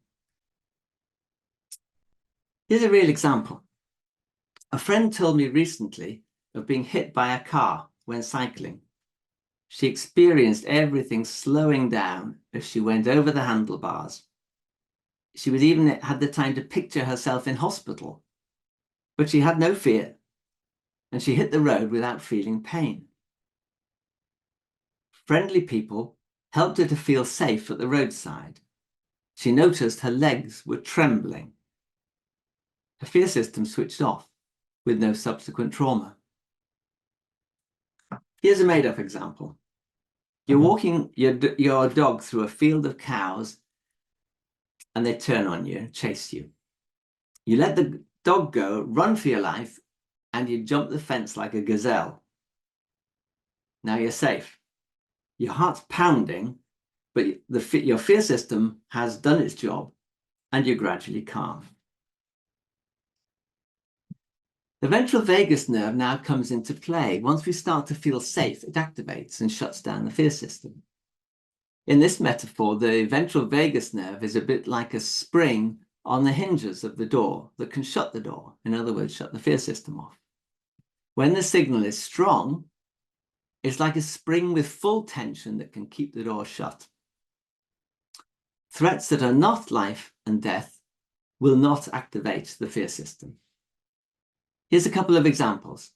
Here's a real example. A friend told me recently of being hit by a car when cycling. She experienced everything slowing down as she went over the handlebars. She was even had the time to picture herself in hospital, but she had no fear, and she hit the road without feeling pain. Friendly people helped her to feel safe at the roadside. She noticed her legs were trembling. Her fear system switched off with no subsequent trauma. Here's a made-up example. You're walking your dog through a field of cows and they turn on you and chase you. You let the dog go, run for your life, and you jump the fence like a gazelle. Now you're safe. Your heart's pounding, but your fear system has done its job and you're gradually calm. The ventral vagus nerve now comes into play. Once we start to feel safe, it activates and shuts down the fear system. In this metaphor, the ventral vagus nerve is a bit like a spring on the hinges of the door that can shut the door. In other words, shut the fear system off. When the signal is strong, it's like a spring with full tension that can keep the door shut. Threats that are not life and death will not activate the fear system. Here's a couple of examples.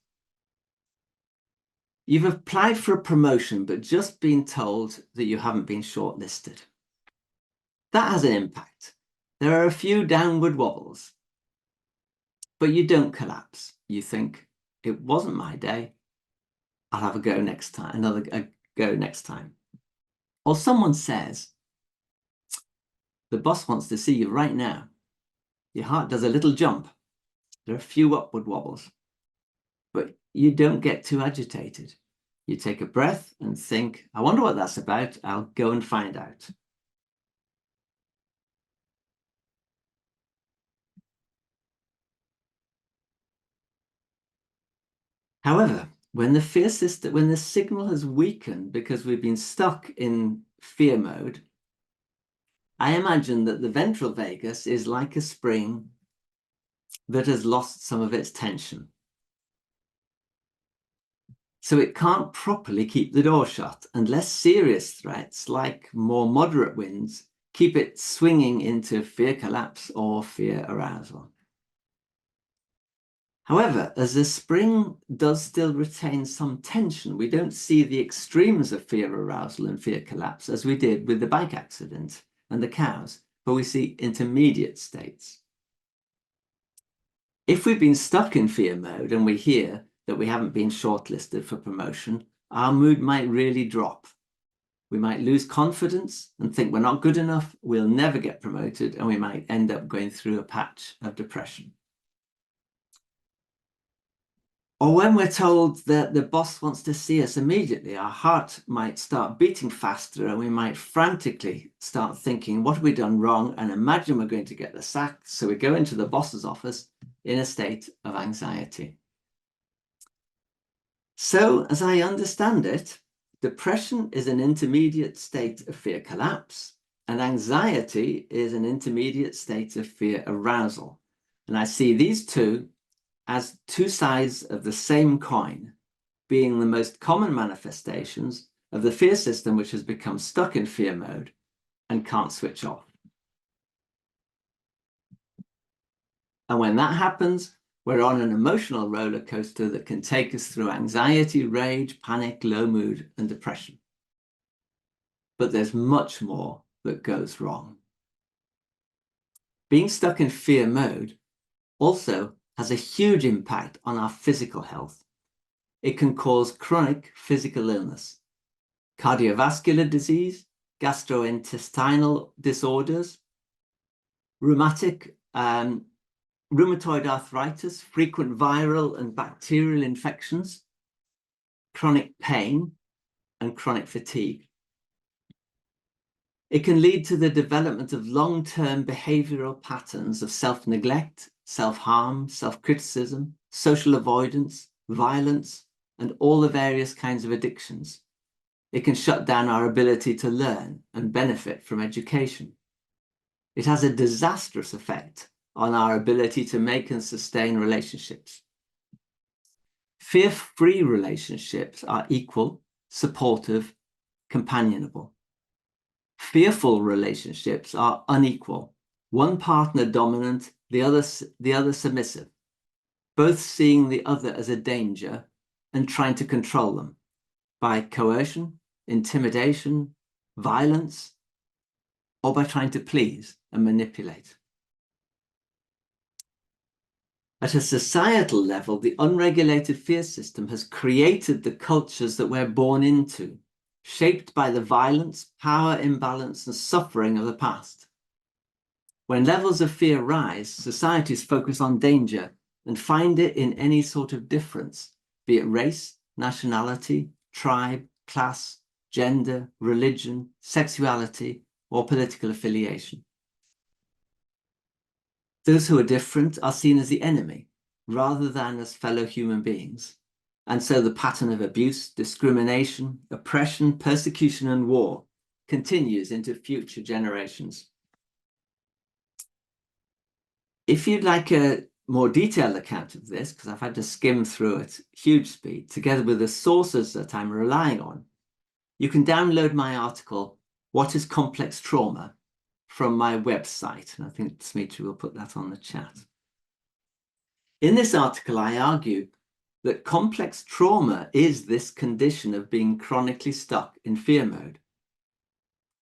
You've applied for a promotion, but just been told that you haven't been shortlisted. That has an impact. There are a few downward wobbles, but you don't collapse. You think, it wasn't my day. I'll have a go next time, another go next time. Or someone says, the boss wants to see you right now. Your heart does a little jump. There are a few upward wobbles, but you don't get too agitated. You take a breath and think, I wonder what that's about. I'll go and find out. However, when the signal has weakened because we've been stuck in fear mode, I imagine that the ventral vagus is like a spring that has lost some of its tension. So it can't properly keep the door shut, and less serious threats, like more moderate winds, keep it swinging into fear collapse or fear arousal. However, as the spring does still retain some tension, we don't see the extremes of fear arousal and fear collapse as we did with the bike accident and the cows, but we see intermediate states. If we've been stuck in fear mode and we hear that we haven't been shortlisted for promotion, our mood might really drop. We might lose confidence and think we're not good enough, we'll never get promoted, and we might end up going through a patch of depression. Or when we're told that the boss wants to see us immediately, our heart might start beating faster and we might frantically start thinking, what have we done wrong? And imagine we're going to get the sack. So we go into the boss's office in a state of anxiety. So as I understand it, depression is an intermediate state of fear collapse, and anxiety is an intermediate state of fear arousal. And I see these two as two sides of the same coin, being the most common manifestations of the fear system which has become stuck in fear mode and can't switch off. And when that happens, we're on an emotional roller coaster that can take us through anxiety, rage, panic, low mood, and depression. But there's much more that goes wrong. Being stuck in fear mode also has a huge impact on our physical health. It can cause chronic physical illness, cardiovascular disease, gastrointestinal disorders, rheumatoid arthritis, frequent viral and bacterial infections, chronic pain, and chronic fatigue. It can lead to the development of long-term behavioral patterns of self-neglect, self-harm, self-criticism, social avoidance, violence, and all the various kinds of addictions. It can shut down our ability to learn and benefit from education. It has a disastrous effect on our ability to make and sustain relationships. Fear-free relationships are equal, supportive, companionable. Fearful relationships are unequal, one partner dominant, the other submissive, both seeing the other as a danger and trying to control them by coercion, intimidation, violence, or by trying to please and manipulate. At a societal level, the unregulated fear system has created the cultures that we're born into, shaped by the violence, power imbalance, and suffering of the past. When levels of fear rise, societies focus on danger and find it in any sort of difference, be it race, nationality, tribe, class, gender, religion, sexuality, or political affiliation. Those who are different are seen as the enemy rather than as fellow human beings. And so the pattern of abuse, discrimination, oppression, persecution, and war continues into future generations. If you'd like a more detailed account of this, because I've had to skim through at huge speed, together with the sources that I'm relying on, you can download my article, What is Complex Trauma?, from my website. And I think Smitri will put that on the chat. In this article, I argue that complex trauma is this condition of being chronically stuck in fear mode.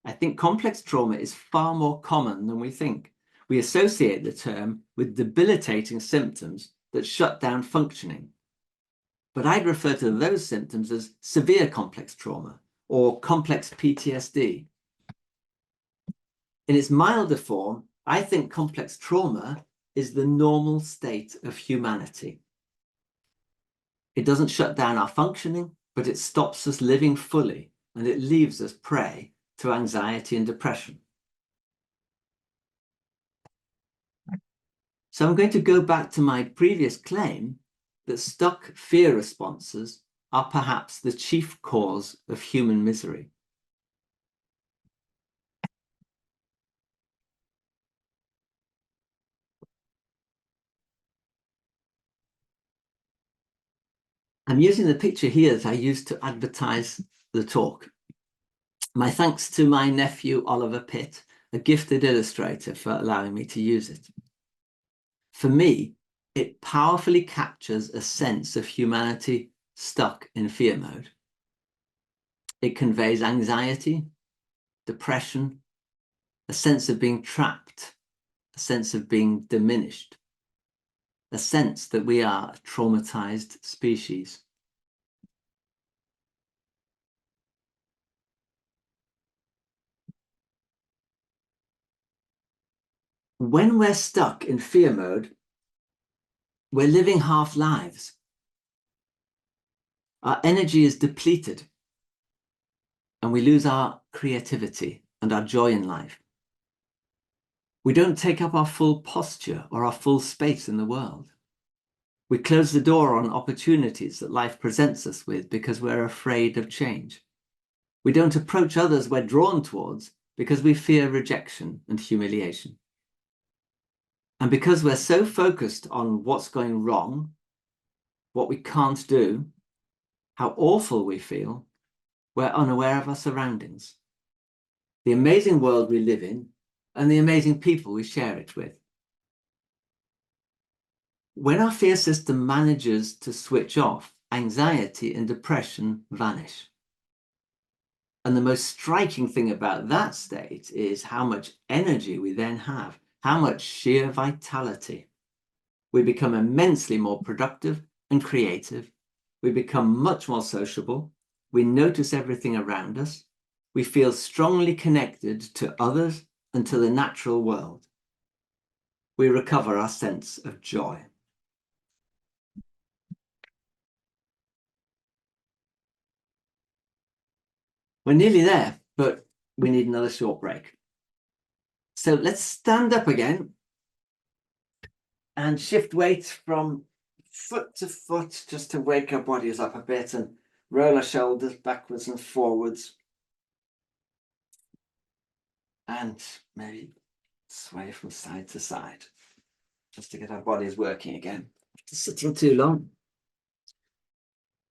I think complex trauma is far more common than we think. We associate the term with debilitating symptoms that shut down functioning. But I'd refer to those symptoms as severe complex trauma or complex PTSD. In its milder form, I think complex trauma is the normal state of humanity. It doesn't shut down our functioning, but it stops us living fully, and it leaves us prey to anxiety and depression. So I'm going to go back to my previous claim that stuck fear responses are perhaps the chief cause of human misery. I'm using the picture here that I used to advertise the talk. My thanks to my nephew, Oliver Pitt, a gifted illustrator, for allowing me to use it. For me, it powerfully captures a sense of humanity stuck in fear mode. It conveys anxiety, depression, a sense of being trapped, a sense of being diminished, a sense that we are a traumatized species. When we're stuck in fear mode, we're living half lives. Our energy is depleted, and we lose our creativity and our joy in life. We don't take up our full posture or our full space in the world. We close the door on opportunities that life presents us with because we're afraid of change. We don't approach others we're drawn towards because we fear rejection and humiliation. And because we're so focused on what's going wrong, what we can't do, how awful we feel, we're unaware of our surroundings, the amazing world we live in, and the amazing people we share it with. When our fear system manages to switch off, anxiety and depression vanish. And the most striking thing about that state is how much energy we then have, how much sheer vitality. We become immensely more productive and creative. We become much more sociable. We notice everything around us. We feel strongly connected to others and to the natural world. We recover our sense of joy. We're nearly there, but we need another short break. So let's stand up again and shift weight from foot to foot just to wake our bodies up a bit and roll our shoulders backwards and forwards. And maybe sway from side to side just to get our bodies working again. After sitting too long.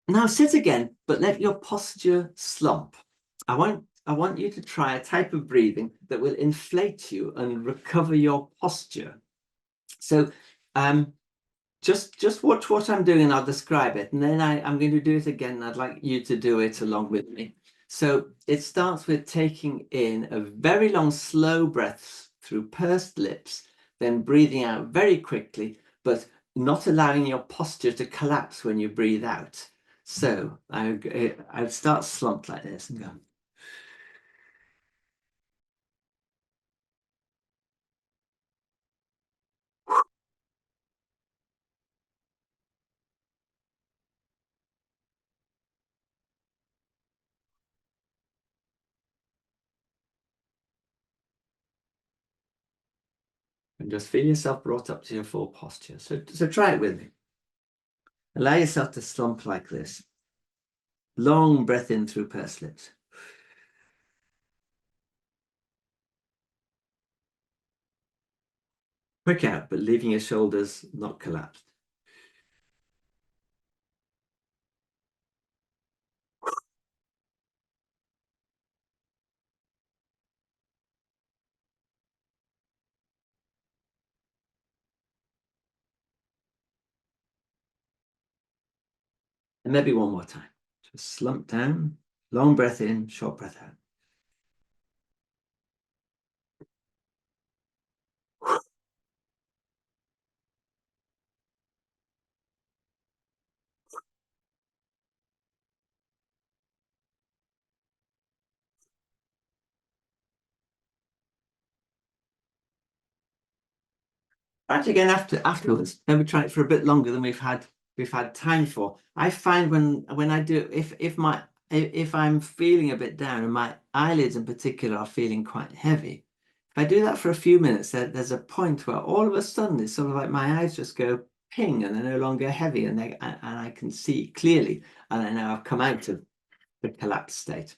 Now sit again, but let your posture slump. I want you to try a type of breathing that will inflate you and recover your posture. So just watch what I'm doing and I'll describe it. And then I'm going to do it again. And I'd like you to do it along with me. So it starts with taking in a very long, slow breath through pursed lips, then breathing out very quickly, but not allowing your posture to collapse when you breathe out. So I start slumped like this and go. And just feel yourself brought up to your full posture. So try it with me. Allow yourself to slump like this. Long breath in through pursed lips. Quick out, but leaving your shoulders not collapsed. And maybe one more time. Just slump down, long breath in, short breath out. Try it again afterwards. Maybe try it for a bit longer than we've had time for. I find when I do, if I'm feeling a bit down and my eyelids in particular are feeling quite heavy, if I do that for a few minutes, there's a point where all of a sudden it's sort of like my eyes just go ping and they're no longer heavy and I can see clearly and I know I've come out of the collapsed state.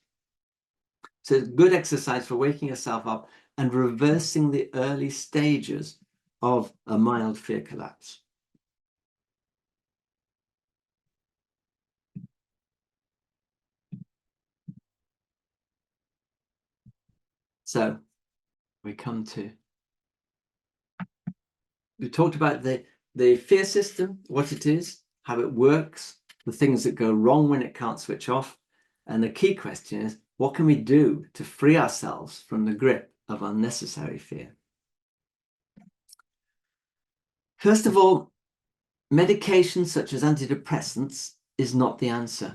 So it's good exercise for waking yourself up and reversing the early stages of a mild fear collapse. So we talked about the fear system, what it is, how it works, the things that go wrong when it can't switch off. And the key question is, what can we do to free ourselves from the grip of unnecessary fear? First of all, medication such as antidepressants is not the answer.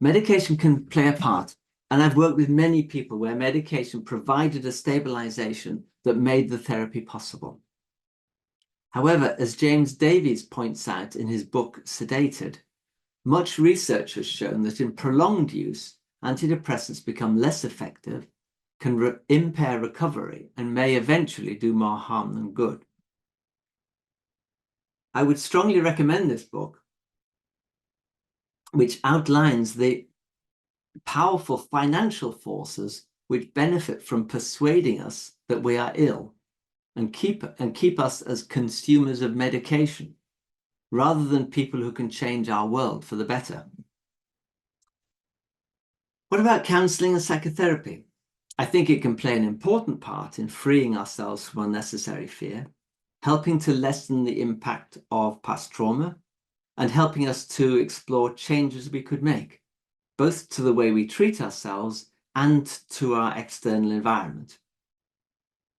Medication can play a part, and I've worked with many people where medication provided a stabilization that made the therapy possible. However, as James Davies points out in his book Sedated, much research has shown that in prolonged use, antidepressants become less effective, can impair recovery, and may eventually do more harm than good. I would strongly recommend this book, which outlines the powerful financial forces which benefit from persuading us that we are ill and keep us as consumers of medication rather than people who can change our world for the better. What about counseling and psychotherapy? I think it can play an important part in freeing ourselves from unnecessary fear, helping to lessen the impact of past trauma, and helping us to explore changes we could make, both to the way we treat ourselves and to our external environment.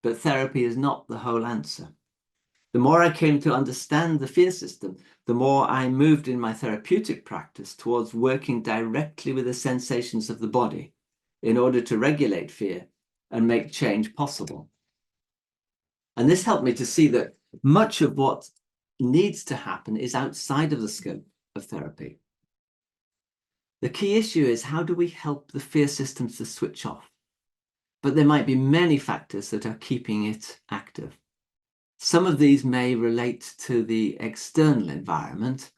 But therapy is not the whole answer. The more I came to understand the fear system, the more I moved in my therapeutic practice towards working directly with the sensations of the body in order to regulate fear and make change possible. And this helped me to see that much of what needs to happen is outside of the scope of therapy. The key issue is, how do we help the fear systems to switch off? But there might be many factors that are keeping it active. Some of these may relate to the external environment,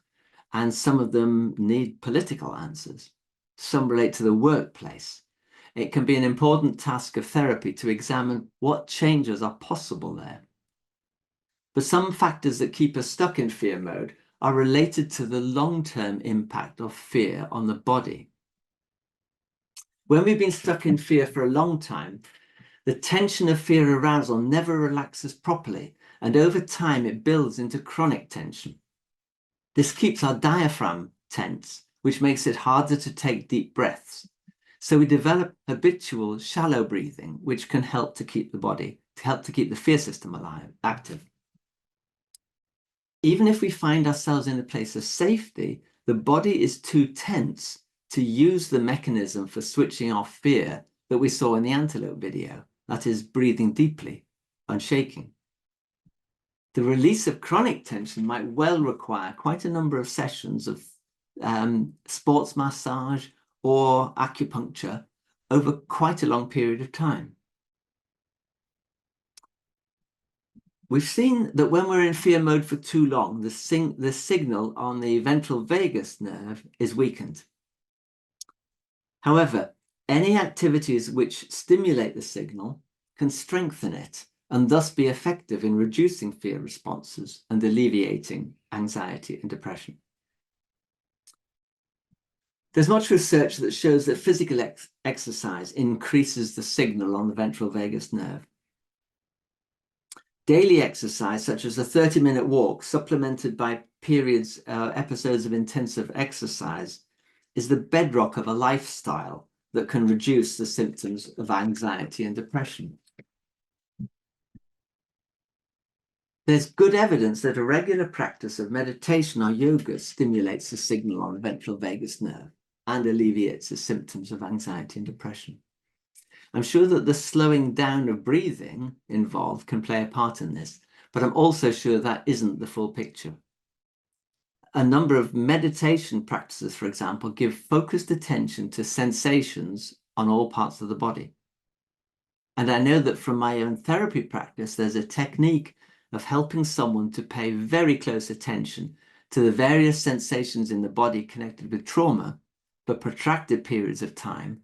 and some of them need political answers. Some relate to the workplace. It can be an important task of therapy to examine what changes are possible there. But some factors that keep us stuck in fear mode are related to the long-term impact of fear on the body. When we've been stuck in fear for a long time, the tension of fear arousal never relaxes properly, and over time it builds into chronic tension. This keeps our diaphragm tense, which makes it harder to take deep breaths. So we develop habitual shallow breathing, which can help to keep the fear system alive, active. Even if we find ourselves in a place of safety, the body is too tense to use the mechanism for switching off fear that we saw in the antelope video, that is, breathing deeply and shaking. The release of chronic tension might well require quite a number of sessions of sports massage or acupuncture over quite a long period of time. We've seen that when we're in fear mode for too long, the signal on the ventral vagus nerve is weakened. However, any activities which stimulate the signal can strengthen it and thus be effective in reducing fear responses and alleviating anxiety and depression. There's much research that shows that physical exercise increases the signal on the ventral vagus nerve. Daily exercise, such as a 30-minute walk, supplemented by episodes of intensive exercise, is the bedrock of a lifestyle that can reduce the symptoms of anxiety and depression. There's good evidence that a regular practice of meditation or yoga stimulates the signal on the ventral vagus nerve and alleviates the symptoms of anxiety and depression. I'm sure that the slowing down of breathing involved can play a part in this, but I'm also sure that isn't the full picture. A number of meditation practices, for example, give focused attention to sensations on all parts of the body. And I know that from my own therapy practice, there's a technique of helping someone to pay very close attention to the various sensations in the body connected with trauma for protracted periods of time,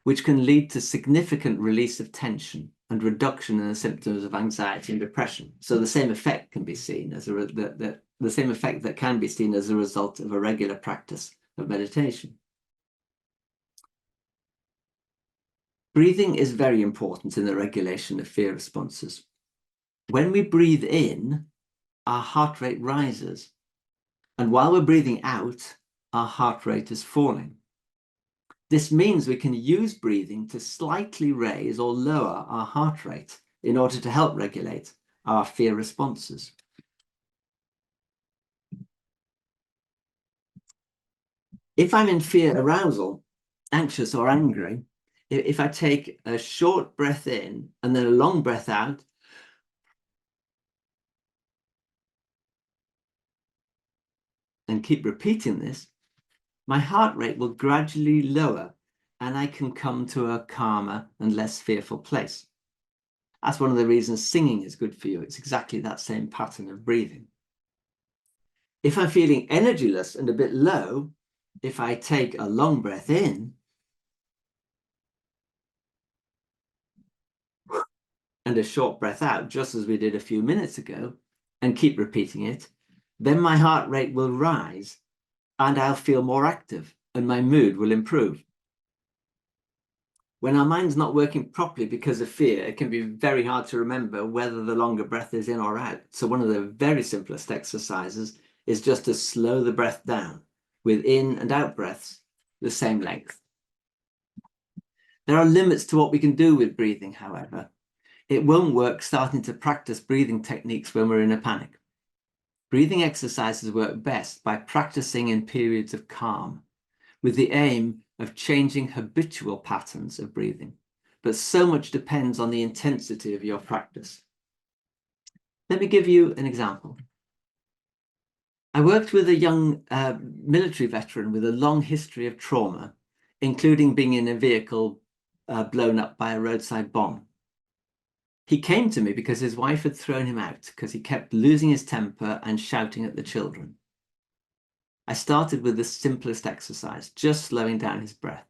which can lead to significant release of tension and reduction in the symptoms of anxiety and depression. So the same effect can be seen as the same effect that can be seen as a result of a regular practice of meditation. Breathing is very important in the regulation of fear responses. When we breathe in, our heart rate rises, and while we're breathing out, our heart rate is falling. This means we can use breathing to slightly raise or lower our heart rate in order to help regulate our fear responses. If I'm in fear arousal, anxious or angry, if I take a short breath in and then a long breath out, and keep repeating this, my heart rate will gradually lower and I can come to a calmer and less fearful place. That's one of the reasons singing is good for you. It's exactly that same pattern of breathing. If I'm feeling energyless and a bit low, if I take a long breath in and a short breath out, just as we did a few minutes ago, and keep repeating it, then my heart rate will rise and I'll feel more active and my mood will improve. When our mind's not working properly because of fear, it can be very hard to remember whether the longer breath is in or out. So one of the very simplest exercises is just to slow the breath down with in and out breaths the same length. There are limits to what we can do with breathing, however. It won't work starting to practice breathing techniques when we're in a panic. Breathing exercises work best by practicing in periods of calm, with the aim of changing habitual patterns of breathing. But so much depends on the intensity of your practice. Let me give you an example. I worked with a young military veteran with a long history of trauma, including being in a vehicle blown up by a roadside bomb. He came to me because his wife had thrown him out because he kept losing his temper and shouting at the children. I started with the simplest exercise, just slowing down his breath.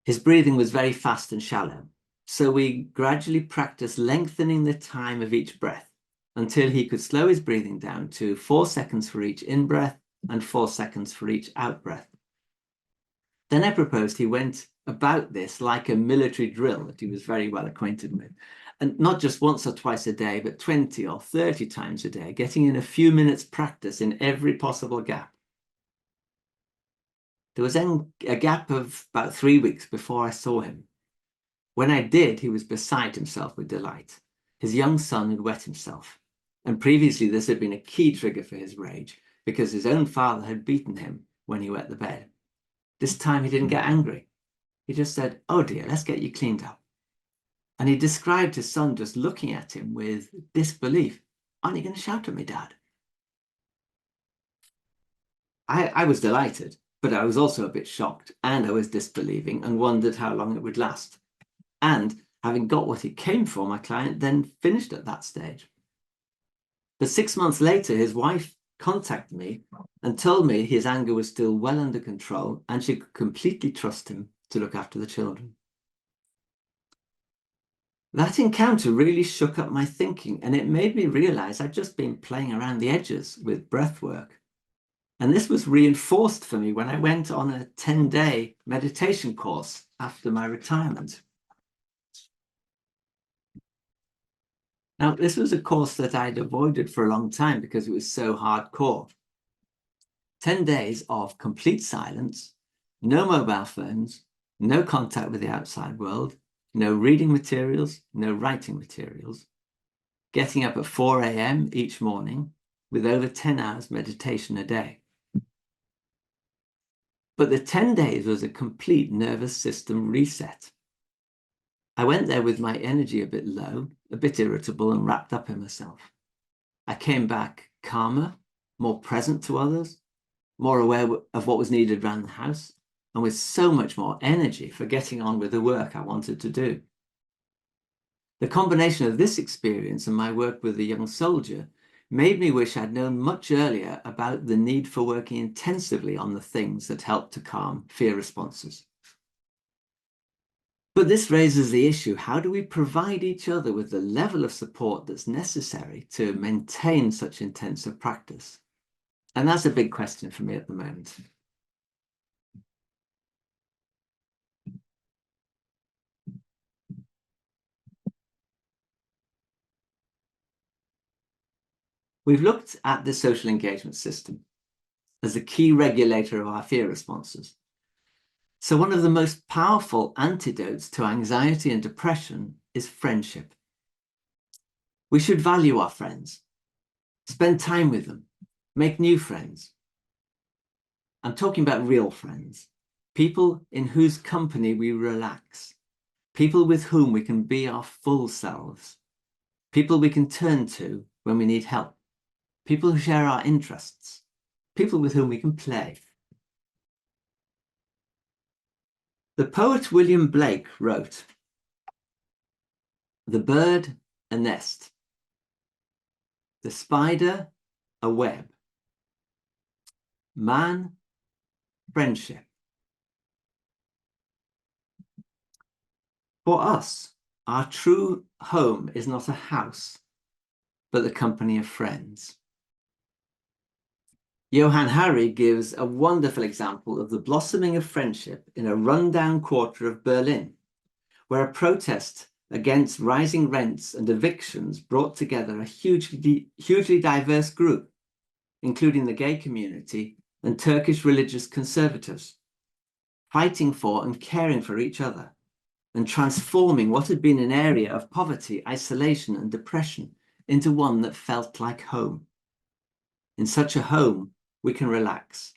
His breathing was very fast and shallow, so we gradually practiced lengthening the time of each breath until he could slow his breathing down to 4 seconds for each in-breath and 4 seconds for each out-breath. Then I proposed he went about this like a military drill that he was very well acquainted with, and not just once or twice a day, but 20 or 30 times a day, getting in a few minutes practice in every possible gap. There was then a gap of about 3 weeks before I saw him. When I did, he was beside himself with delight. His young son had wet himself, and previously this had been a key trigger for his rage, because his own father had beaten him when he wet the bed. This time he didn't get angry. He just said, "Oh dear, let's get you cleaned up." And he described his son just looking at him with disbelief. "Aren't you going to shout at me, Dad?" I was delighted, but I was also a bit shocked, and I was disbelieving and wondered how long it would last. And having got what he came for, my client then finished at that stage. But 6 months later, his wife contacted me and told me his anger was still well under control and she could completely trust him to look after the children. That encounter really shook up my thinking, and it made me realize I'd just been playing around the edges with breath work. And this was reinforced for me when I went on a 10-day meditation course after my retirement. Now, this was a course that I'd avoided for a long time because it was so hardcore. 10 days of complete silence, no mobile phones, no contact with the outside world, no reading materials, no writing materials, getting up at 4 a.m. each morning with over 10 hours meditation a day. But the 10 days was a complete nervous system reset. I went there with my energy a bit low, a bit irritable and wrapped up in myself. I came back calmer, more present to others, more aware of what was needed around the house, and with so much more energy for getting on with the work I wanted to do. The combination of this experience and my work with the young soldier made me wish I'd known much earlier about the need for working intensively on the things that help to calm fear responses. But this raises the issue, how do we provide each other with the level of support that's necessary to maintain such intensive practice? And that's a big question for me at the moment. We've looked at the social engagement system as a key regulator of our fear responses. So one of the most powerful antidotes to anxiety and depression is friendship. We should value our friends, spend time with them, make new friends. I'm talking about real friends, people in whose company we relax, people with whom we can be our full selves, people we can turn to when we need help, people who share our interests, people with whom we can play. The poet William Blake wrote, "The bird, a nest, the spider, a web, man, friendship." For us, our true home is not a house, but the company of friends. Johann Hari gives a wonderful example of the blossoming of friendship in a rundown quarter of Berlin, where a protest against rising rents and evictions brought together a hugely diverse group, including the gay community and Turkish religious conservatives, fighting for and caring for each other, and transforming what had been an area of poverty, isolation, and depression into one that felt like home. In such a home, we can relax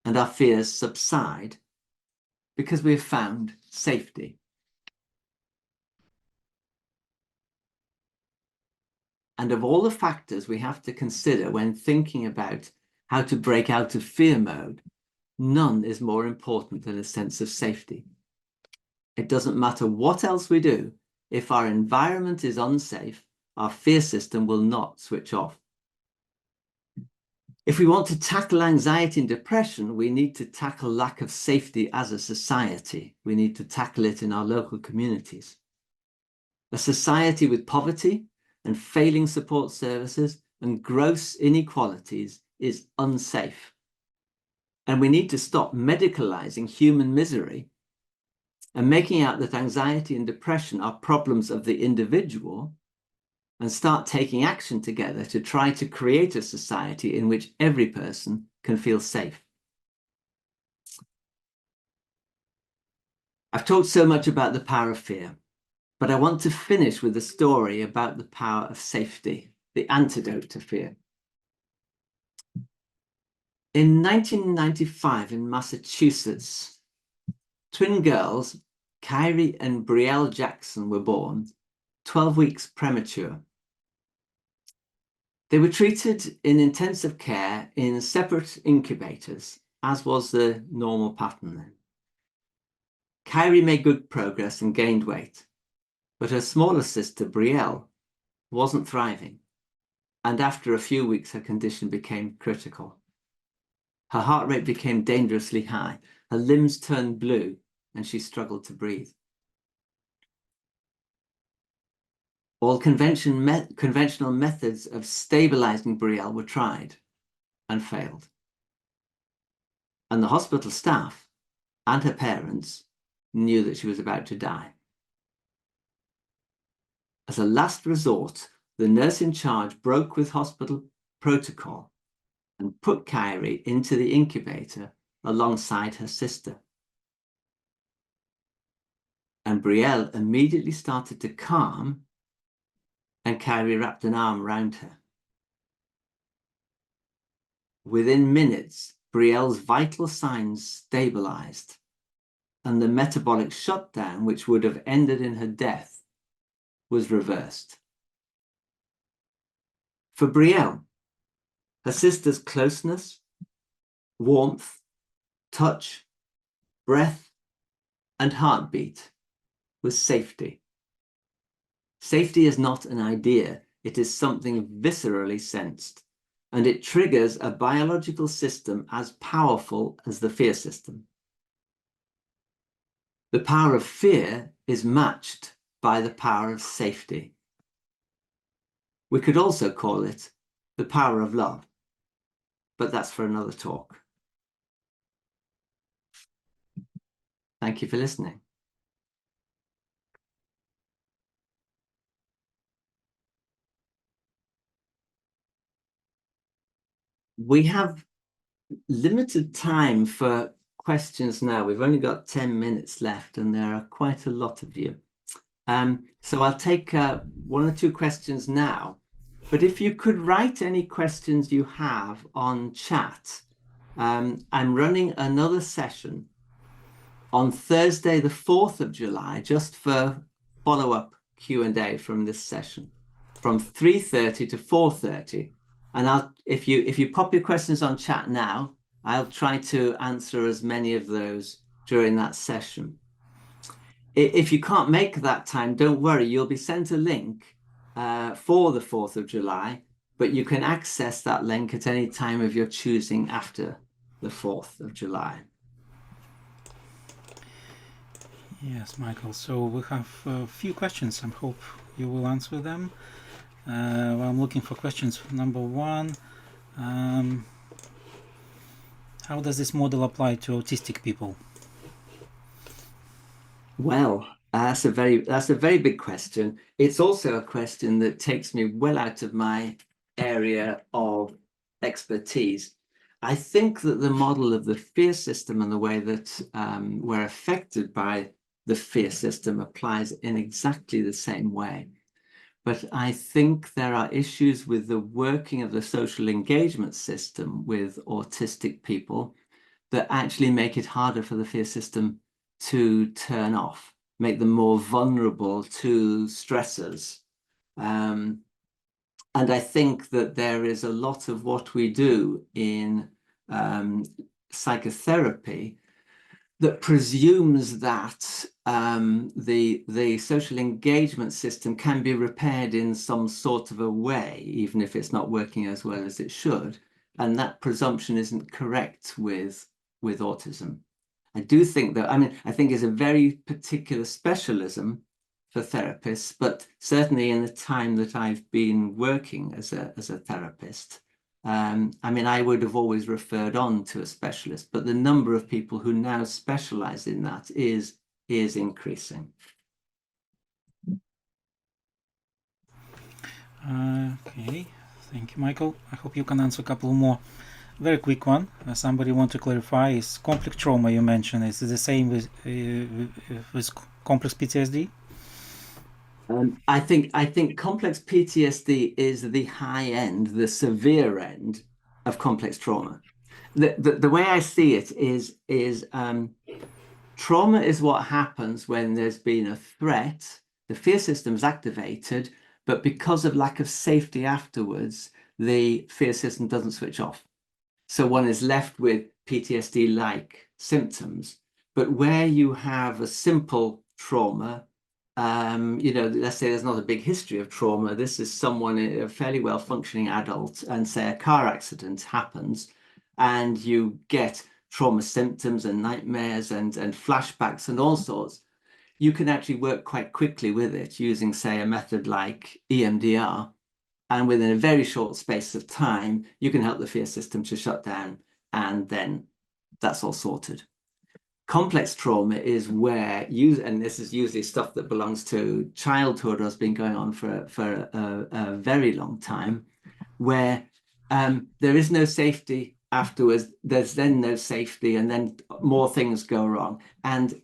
and our fears subside because we have found safety. And of all the factors we have to consider when thinking about how to break out of fear mode, none is more important than a sense of safety. It doesn't matter what else we do, if our environment is unsafe, our fear system will not switch off. If we want to tackle anxiety and depression, we need to tackle lack of safety as a society. We need to tackle it in our local communities. A society with poverty, and failing support services and gross inequalities is unsafe. And we need to stop medicalizing human misery and making out that anxiety and depression are problems of the individual, and start taking action together to try to create a society in which every person can feel safe. I've talked so much about the power of fear, but I want to finish with a story about the power of safety, the antidote to fear. In 1995 in Massachusetts, twin girls, Kyrie and Brielle Jackson, were born 12 weeks premature. They were treated in intensive care in separate incubators, as was the normal pattern then. Kyrie made good progress and gained weight, but her smaller sister, Brielle, wasn't thriving, and after a few weeks her condition became critical. Her heart rate became dangerously high, her limbs turned blue, and she struggled to breathe. All conventional methods of stabilizing Brielle were tried and failed. And the hospital staff and her parents knew that she was about to die. As a last resort, the nurse in charge broke with hospital protocol and put Kyrie into the incubator alongside her sister. And Brielle immediately started to calm, and Kyrie wrapped an arm around her. Within minutes, Brielle's vital signs stabilized, and the metabolic shutdown, which would have ended in her death, was reversed. For Brielle, her sister's closeness, warmth, touch, breath, and heartbeat was safety. Safety is not an idea, it is something viscerally sensed, and it triggers a biological system as powerful as the fear system. The power of fear is matched by the power of safety. We could also call it the power of love, but that's for another talk. Thank you for listening. We have limited time for questions now. We've only got 10 minutes left, and there are quite a lot of you. So I'll take one or two questions now. But if you could write any questions you have on chat, I'm running another session on Thursday, the 4th of July, just for follow-up Q&A from this session, from 3:30 to 4:30. And if you pop your questions on chat now, I'll try to answer as many of those during that session. If you can't make that time, don't worry, you'll be sent a link for the 4th of July, but you can access that link at any time of your choosing after the 4th of July. Yes, Michael. So we have a few questions. I hope you will answer them. Well, I'm looking for questions. Number one, how does this model apply to autistic people? Well, that's a very big question. It's also a question that takes me well out of my area of expertise. I think that the model of the fear system and the way that we're affected by the fear system applies in exactly the same way. But I think there are issues with the working of the social engagement system with autistic people that actually make it harder for the fear system to turn off, make them more vulnerable to stressors. And I think that there is a lot of what we do in psychotherapy that presumes that the social engagement system can be repaired in some sort of a way, even if it's not working as well as it should. And that presumption isn't correct with autism. I do think that, I think it's a very particular specialism therapists, but certainly in the time that I've been working as a therapist, I mean, I would have always referred on to a specialist, but the number of people who now specialize in that is increasing. Okay, thank you, Michael. I hope you can answer a couple more. Very quick one. Somebody want to clarify: is complex trauma you mentioned, is it the same with complex PTSD? I think complex PTSD is the high end, the severe end of complex trauma. The way I see it is trauma is what happens when there's been a threat, the fear system is activated, but because of lack of safety afterwards, the fear system doesn't switch off. So one is left with PTSD-like symptoms. But where you have a simple trauma, let's say there's not a big history of trauma. This is someone, a fairly well-functioning adult, and say a car accident happens, and you get trauma symptoms and nightmares and flashbacks and all sorts. You can actually work quite quickly with it using, say, a method like EMDR. And within a very short space of time, you can help the fear system to shut down, and then that's all sorted. Complex trauma is where and this is usually stuff that belongs to childhood or has been going on for a very long time, where there is no safety afterwards. There's then no safety, and then more things go wrong, and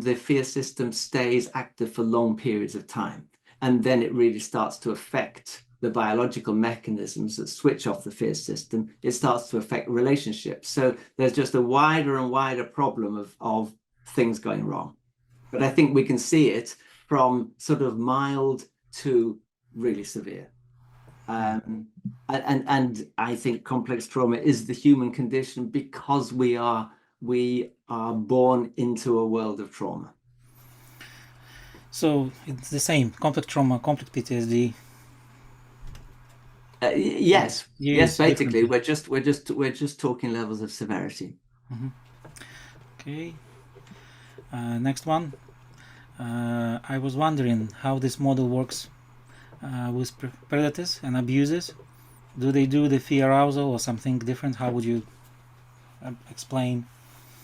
the fear system stays active for long periods of time, and then it really starts to affect the biological mechanisms that switch off the fear system. It starts to affect relationships. So there's just a wider and wider problem of things going wrong. But I think we can see it from sort of mild to really severe. And I think complex trauma is the human condition because we are born into a world of trauma. So it's the same, complex trauma, complex PTSD. Yes, Yes, basically we're just talking levels of severity. Okay. Next one. I was wondering how this model works with predators and abusers. Do they do the fear arousal or something different? How would you explain?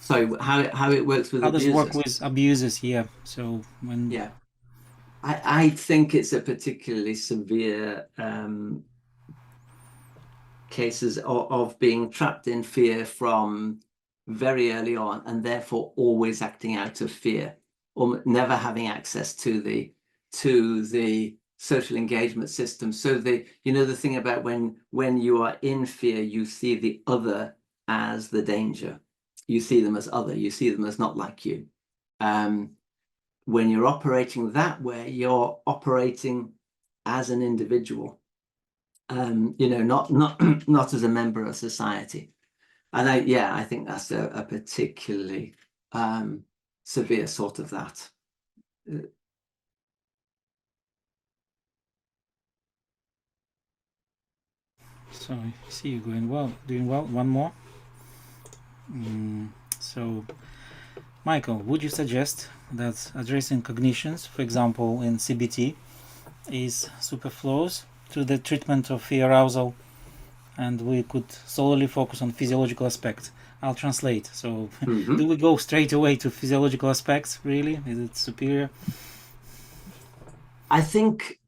So how it works with how abusers? Does it work with abusers? Yeah. So when I think it's a particularly severe cases of being trapped in fear from very early on, and therefore always acting out of fear, or never having access to the social engagement system. So the thing about when you are in fear, you see the other as the danger. You see them as other. You see them as not like you. When you're operating that way, you're operating as an individual. Not as a member of society. And I think that's a particularly severe sort of that. So I see you doing well. One more. So, Michael, would you suggest that addressing cognitions, for example, in CBT, is superfluous to the treatment of fear arousal, and we could solely focus on physiological aspects? I'll translate. So, do we go straight away to physiological aspects, really? Is it superior? I think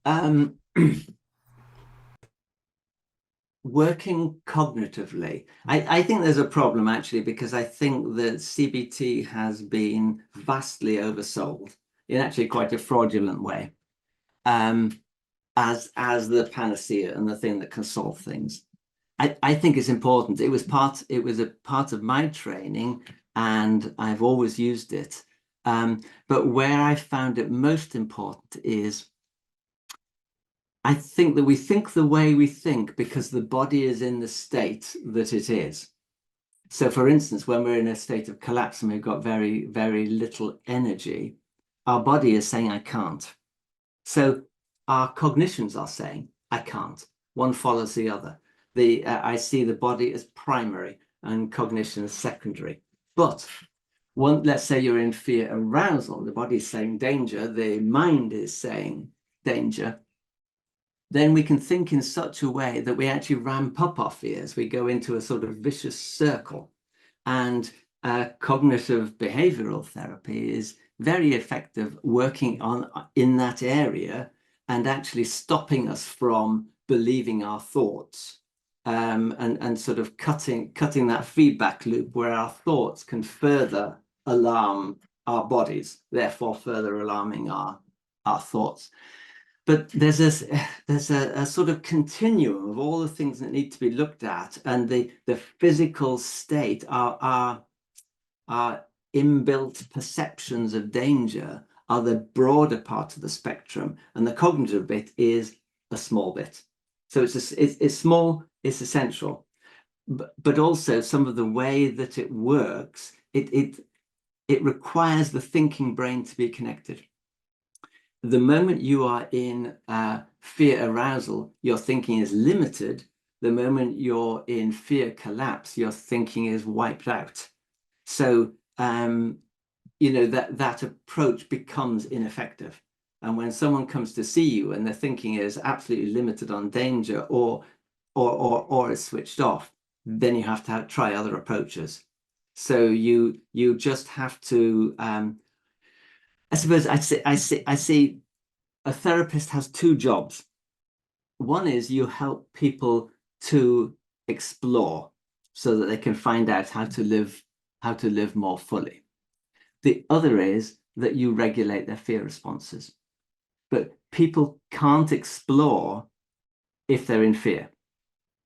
working cognitively, I think there's a problem actually, because I think that CBT has been vastly oversold in actually quite a fraudulent way, as the panacea and the thing that can solve things. I think it's important. It was a part of my training, and I've always used it. But where I found it most important is, I think that we think the way we think because the body is in the state that it is. So for instance, when we're in a state of collapse and we've got very, very little energy, our body is saying, I can't. So our cognitions are saying, I can't. One follows the other. I see the body as primary and cognition as secondary. But let's say you're in fear arousal, the body's saying danger, the mind is saying danger, then we can think in such a way that we actually ramp up our fears. We go into a sort of vicious circle. And cognitive behavioral therapy is very effective working on in that area and actually stopping us from believing our thoughts, and sort of cutting that feedback loop where our thoughts can further alarm our bodies, therefore further alarming our thoughts. But there's a sort of continuum of all the things that need to be looked at, and the physical state, our inbuilt perceptions of danger are the broader part of the spectrum, and the cognitive bit is a small bit. So it's small, it's essential, but also some of the way that it works, it requires the thinking brain to be connected. The moment you are in fear arousal, your thinking is limited. The moment you're in fear collapse, your thinking is wiped out. So, that approach becomes ineffective. And when someone comes to see you and their thinking is absolutely limited on danger or is switched off, then you have to try other approaches. So you just have to. I suppose I see a therapist has two jobs. One is you help people to explore so that they can find out how to live more fully. The other is that you regulate their fear responses. But people can't explore if they're in fear.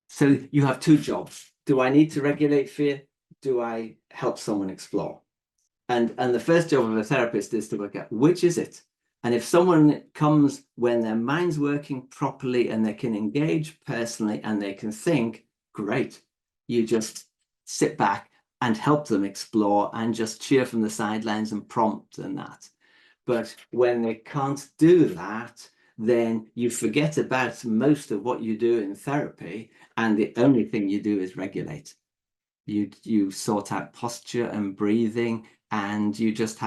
So you have two jobs. Do I need to regulate fear? Do I help someone explore? And the first job of a therapist is to work out which is it. And if someone comes when their mind's working properly and they can engage personally and they can think, great, you just sit back and help them explore and just cheer from the sidelines and prompt and that. But when they can't do that, then you forget about most of what you do in therapy, and the only thing you do is regulate. You sort out posture and breathing, and you just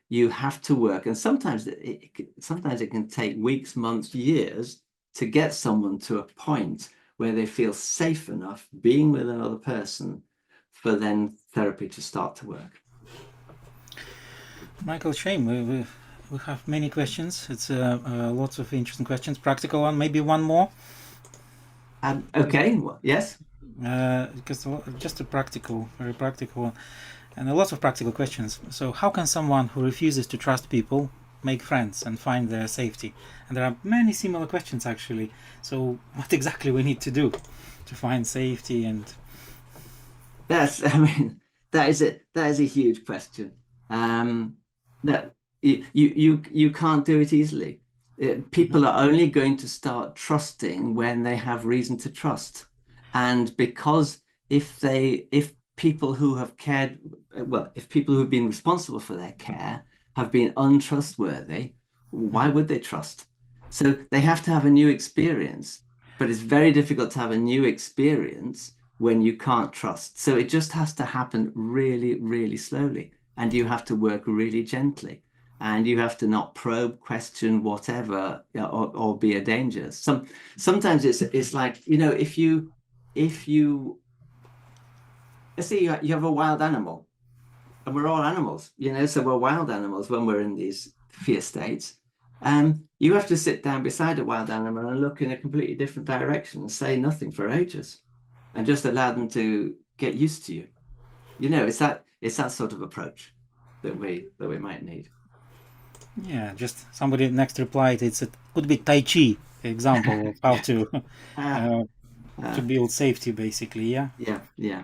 you have to work. And sometimes it can take weeks, months, years to get someone to a point where they feel safe enough being with another person for then therapy to start to work. Michael, shame. We have many questions. It's lots of interesting questions. Practical one, maybe one more. Okay. Yes. Because just a practical, very practical one, and a lot of practical questions. So, how can someone who refuses to trust people make friends and find their safety? And there are many similar questions actually. So, what exactly we need to do to find safety and I mean, that is a huge question. That you can't do it easily. People are only going to start trusting when they have reason to trust. And because if people who have cared, well, if people who've been responsible for their care have been untrustworthy, why would they trust? So they have to have a new experience, but it's very difficult to have a new experience when you can't trust. So it just has to happen really, really slowly. And you have to work really gently. And you have to not probe, question, whatever, or be a danger. Sometimes it's like, if you let's say you have a wild animal, and we're all animals, so we're wild animals when we're in these fear states. You have to sit down beside a wild animal and look in a completely different direction and say nothing for ages and just allow them to get used to you. It's that sort of approach that we might need. yeah, just somebody next replied. It could be Tai Chi example of how to Ah, uh, to ah, build safety, basically. Yeah. yeah, yeah.